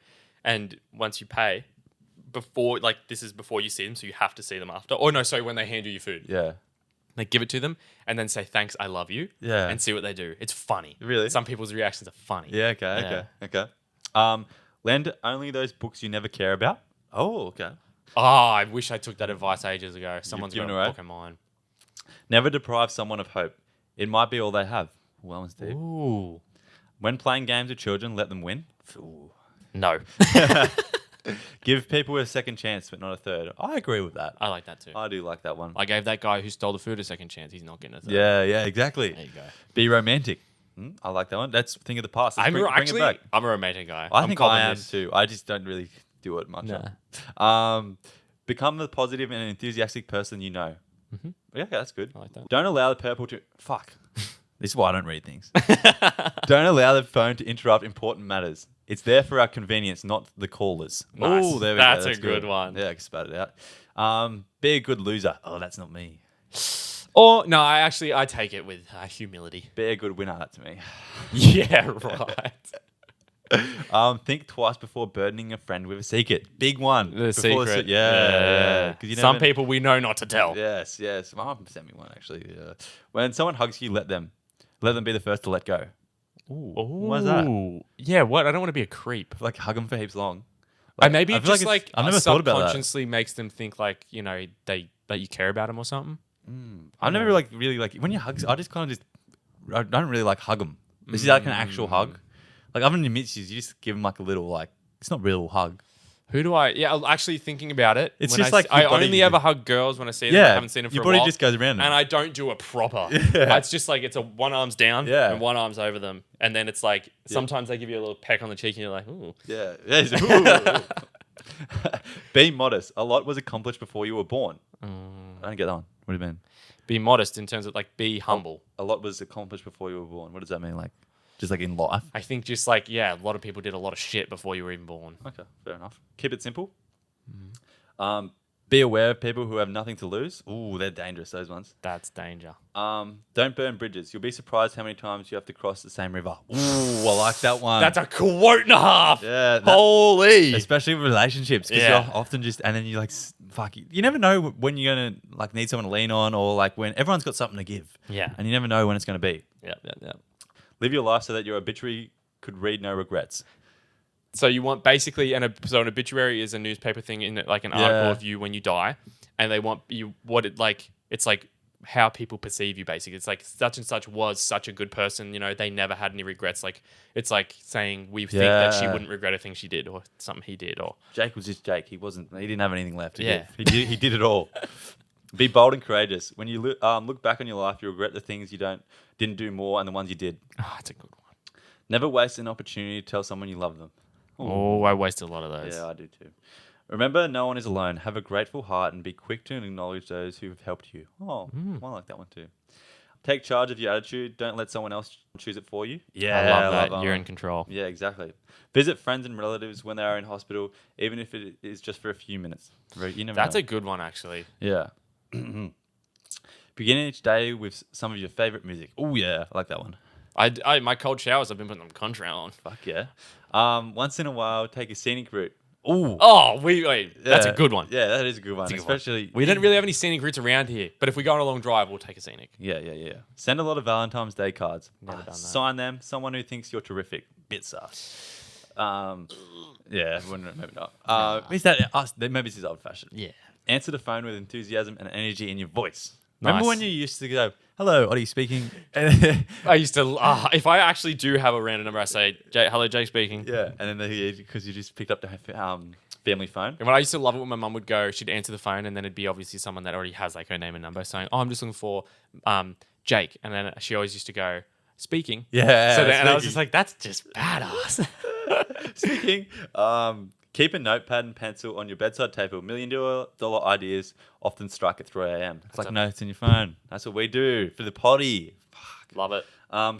S1: and once you pay, before you see them, so you have to see them after. Or no, sorry, when they hand you your food.
S2: Yeah.
S1: Like give it to them and then say thanks, I love you.
S2: Yeah.
S1: And see what they do. It's funny.
S2: Really?
S1: Some people's reactions are funny.
S2: Yeah. Okay. Lend only those books you never care about. Oh, okay.
S1: Oh, I wish I took that advice ages ago. Someone's got a book of mine.
S2: Never deprive someone of hope. It might be all they have. Well, and Steve.
S1: Ooh.
S2: When playing games with children, let them win. Ooh.
S1: No.
S2: Give people a second chance, but not a third. I agree with that.
S1: I like that too.
S2: I do like that one.
S1: I gave that guy who stole the food a second chance. He's not getting a third.
S2: Yeah, exactly.
S1: There you go.
S2: Be romantic. I like that one. That's thing of the past.
S1: I'm
S2: bring it back.
S1: a romantic guy.
S2: I think I am too. I just don't really do it much.
S1: Nah.
S2: Become the positive and enthusiastic person you know.
S1: Mm-hmm.
S2: Yeah, okay, that's good.
S1: I like that.
S2: Don't allow the purple to... Fuck. This is why I don't read things. Don't allow the phone to interrupt important matters. It's there for our convenience, not the callers.
S1: Nice.
S2: Oh, there we
S1: That's
S2: go.
S1: a good one.
S2: Yeah, I can spat it out. Be a good loser. Oh, that's not me.
S1: Or, no, I take it with humility.
S2: Be a good winner. That's me.
S1: Yeah, right.
S2: Think twice before burdening a friend with a secret. Big one.
S1: The secret.
S2: Yeah.
S1: Some people we know not to tell.
S2: Yes. My mum sent me one, actually. Yeah. When someone hugs you, let them be the first to let go.
S1: Ooh.
S2: Why's that?
S1: Yeah, what? I don't want to be a creep.
S2: Like, hug them for heaps long.
S1: Maybe
S2: I
S1: it
S2: feel
S1: just
S2: I've never thought about that.
S1: subconsciously makes them think like, that you care about them or something.
S2: I've never really when you hug, I just kind of I don't really like hug them. This is like an actual hug. Like, other than misses, you just give them like a little, it's not a real hug.
S1: Who do I? Yeah, actually thinking about it.
S2: It's
S1: when
S2: just like
S1: I
S2: your body
S1: only ever hug girls when I see them.
S2: Yeah,
S1: I haven't seen them for
S2: your
S1: a
S2: body
S1: while.
S2: just goes around them.
S1: And I don't do it proper.
S2: Yeah.
S1: It's just like it's a one arm's down and one arm's over them. And then it's like sometimes they give you a little peck on the cheek and you're like, ooh.
S2: Yeah. Ooh. Be modest. A lot was accomplished before you were born. I don't get that one. What do you mean?
S1: Be modest in terms of like be humble.
S2: A lot was accomplished before you were born. What does that mean? Like, just like in life?
S1: I think just like, a lot of people did a lot of shit before you were even born.
S2: Okay, fair enough. Keep it simple. Be aware of people who have nothing to lose. Ooh, they're dangerous, those ones.
S1: That's danger.
S2: Don't burn bridges. You'll be surprised how many times you have to cross the same river. Ooh, I like that one.
S1: That's a quote and a half.
S2: Yeah.
S1: Holy.
S2: Especially with relationships, because you're often just, and then you like, fuck, you never know when you're going to like need someone to lean on, or like when everyone's got something to give.
S1: Yeah.
S2: And you never know when it's going to be.
S1: Yeah.
S2: Live your life so that your obituary could read no regrets.
S1: So you want basically an obituary is a newspaper thing in like an article of you when you die, and they want you it's like how people perceive you basically. It's like such and such was such a good person, they never had any regrets. Like it's like saying we think that she wouldn't regret a thing she did or something he did. Or
S2: Jake was just Jake. He didn't have anything left to give. He did it all. Be bold and courageous. When you look back on your life, you regret the things you didn't do more and the ones you did.
S1: Oh, that's a good one.
S2: Never waste an opportunity to tell someone you love them.
S1: Oh, I wasted a lot of those.
S2: Yeah, I do too. Remember, no one is alone. Have a grateful heart and be quick to acknowledge those who have helped you. Oh, I like that one too. Take charge of your attitude. Don't let someone else choose it for you.
S1: Yeah, I love that. You're in control.
S2: Yeah, exactly. Visit friends and relatives when they are in hospital, even if it is just for a few minutes.
S1: That's a good one, actually.
S2: Yeah. Begin each day with some of your favorite music. Oh, yeah. I like that one.
S1: My cold showers, I've been putting them country on.
S2: Fuck yeah. Once in a while, take a scenic route. Ooh.
S1: Oh, that's a good one.
S2: Yeah, that is a good one.
S1: That's a good one.
S2: Especially
S1: We don't really have any scenic routes around here, but if we go on a long drive, we'll take a scenic.
S2: Yeah. Send a lot of Valentine's Day cards.
S1: Never done that.
S2: Sign them. Someone who thinks you're terrific. Bit sus. Yeah, maybe not. Is that us? Maybe this is old fashioned.
S1: Yeah.
S2: Answer the phone with enthusiasm and energy in your voice.
S1: Nice.
S2: Remember when you used to go, "Hello, are you speaking?"
S1: I used to, if I actually do have a random number, I say, hello, Jake speaking.
S2: Yeah, and then because you just picked up the family phone.
S1: And when I used to love it when my mum would go, she'd answer the phone, and then it'd be obviously someone that already has like her name and number saying, I'm just looking for Jake. And then she always used to go, speaking.
S2: Yeah.
S1: So then, and I was just like, that's just badass.
S2: Speaking. Keep a notepad and pencil on your bedside table. $1 million ideas often strike at 3 a.m. It's like notes in your phone. That's what we do for the potty. Fuck.
S1: Love it.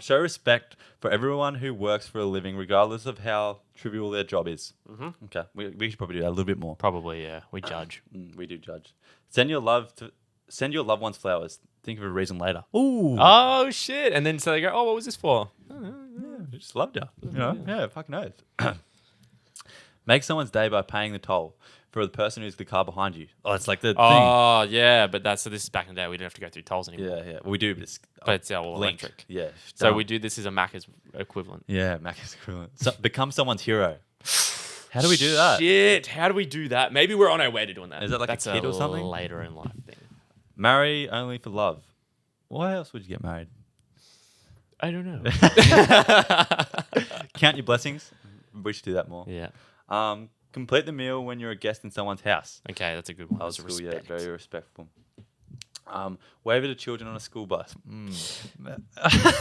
S2: Show respect for everyone who works for a living, regardless of how trivial their job is. Mm-hmm. Okay, we should probably do that a little bit more.
S1: Probably, yeah. We judge.
S2: We do judge. Send your loved ones flowers. Think of a reason later.
S1: Ooh. Oh shit! And then so they go, oh, what was this for?
S2: Yeah, I just loved you. You know? Yeah, fuck knows. Make someone's day by paying the toll for the person who's the car behind you. Oh, it's like the thing.
S1: Oh, yeah, but this is back in the day. We didn't have to go through tolls anymore.
S2: Yeah. We do, but
S1: it's all electric.
S2: Yeah.
S1: So we do this as a Macca's equivalent.
S2: Yeah, Macca's equivalent. So become someone's hero. How do we do that?
S1: Shit, how do we do that? Maybe we're on our way to doing that.
S2: Is that like
S1: That's
S2: a kid or something?
S1: Later in life thing.
S2: Marry only for love. Why else would you get married?
S1: I don't know.
S2: Count your blessings. We should do that more.
S1: Yeah.
S2: Complete the meal when you're a guest in someone's house.
S1: Okay, that's a good one.
S2: Old school, yeah, very respectful. Wave at the children on a school bus.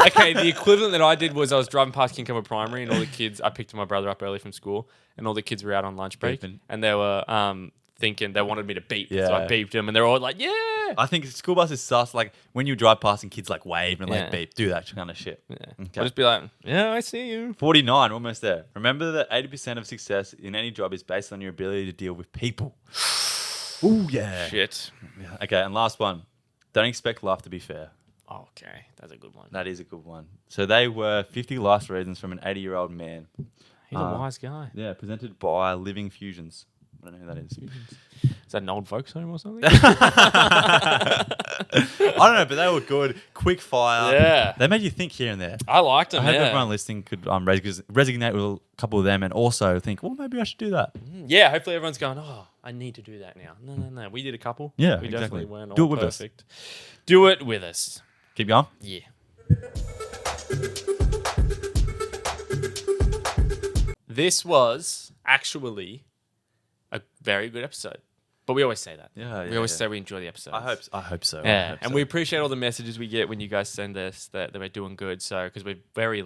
S1: Okay, the equivalent that I did was I was driving past King Cover Primary and all the kids, I picked my brother up early from school and all the kids were out on lunch break and they were thinking they wanted me to beep.
S2: Yeah.
S1: So I beeped them and they're all like, yeah.
S2: I think school bus is sus. Like when you drive past and kids like wave and like beep, do that kind of shit.
S1: Yeah.
S2: Okay.
S1: I'll just be like, yeah, I see you.
S2: 49, almost there. Remember that 80% of success in any job is based on your ability to deal with people. Ooh, yeah.
S1: Shit.
S2: Yeah. Okay, and last one. Don't expect life to be fair.
S1: Oh, okay, that's a good one.
S2: That is a good one. So they were 50 life reasons from an 80-year-old man.
S1: He's a wise guy.
S2: Yeah, presented by Living Fusions. I don't know who that is.
S1: Is that an old folks home or something?
S2: I don't know, but they were good. Quick fire.
S1: Yeah.
S2: They made you think here and there.
S1: I liked them,
S2: I hope everyone listening could resonate with a couple of them and also think, well, maybe I should do that.
S1: Yeah, hopefully everyone's going, oh, I need to do that now. No. We did a couple.
S2: Yeah,
S1: we
S2: exactly.
S1: definitely weren't all
S2: Do it with
S1: perfect. Do it with us.
S2: Keep going.
S1: Yeah. This was actually a very good episode. But we always say that.
S2: Yeah,
S1: we always say we enjoy the episodes.
S2: I hope so.
S1: Yeah, and we appreciate all the messages we get when you guys send us that we're doing good. So, because we're very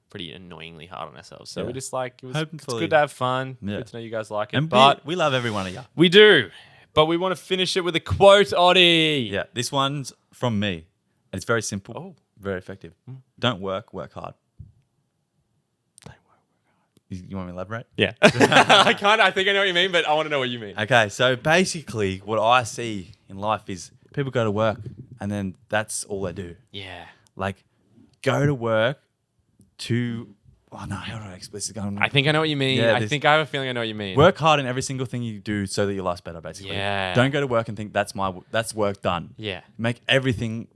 S1: pretty annoyingly hard on ourselves. So we just it's good to have fun.
S2: Yeah.
S1: Good to know you guys like it.
S2: And
S1: but
S2: we love every one of you.
S1: we do. But we want to finish it with a quote, Oddie.
S2: Yeah, this one's from me. It's very simple.
S1: Oh.
S2: Very effective. Don't work hard. You want me to elaborate?
S1: Yeah. I think I know what you mean, but I want to know what you mean.
S2: Okay, so basically what I see in life is people go to work and then that's all they do.
S1: Yeah.
S2: Like, go to work to... Oh, no, how do I explain this?
S1: I think I know what you mean.
S2: Yeah,
S1: I think I have a feeling I know what you mean.
S2: Work hard in every single thing you do so that your life's better, basically.
S1: Yeah.
S2: Don't go to work and think that's work done.
S1: Yeah.
S2: Make everything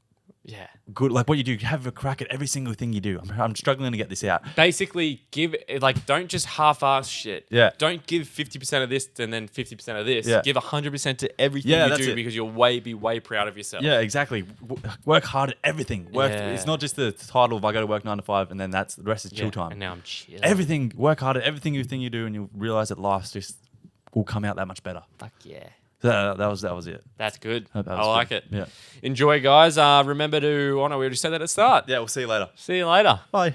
S1: Yeah.
S2: good. Like what you do, have a crack at every single thing you do. I'm struggling to get this out.
S1: Basically, don't just half-ass shit.
S2: Yeah.
S1: Don't give 50% of this and then 50% of this.
S2: Yeah.
S1: Give 100% to everything
S2: Yeah,
S1: you
S2: that's
S1: do
S2: it.
S1: because you'll be way proud of yourself.
S2: Yeah, exactly. Work hard at everything.
S1: Yeah.
S2: It's not just the title of I go to work 9 to 5 and then the rest is chill
S1: Yeah,
S2: time.
S1: And now I'm chill.
S2: Everything. Work hard at everything you do and you'll realize that life just will come out that much better.
S1: Fuck yeah.
S2: So that was it.
S1: That's good.
S2: That was
S1: I like
S2: good.
S1: it.
S2: Yeah.
S1: Enjoy, guys. Remember to... Oh, no, we already said that at the start.
S2: Yeah, we'll see you later.
S1: See you later.
S2: Bye.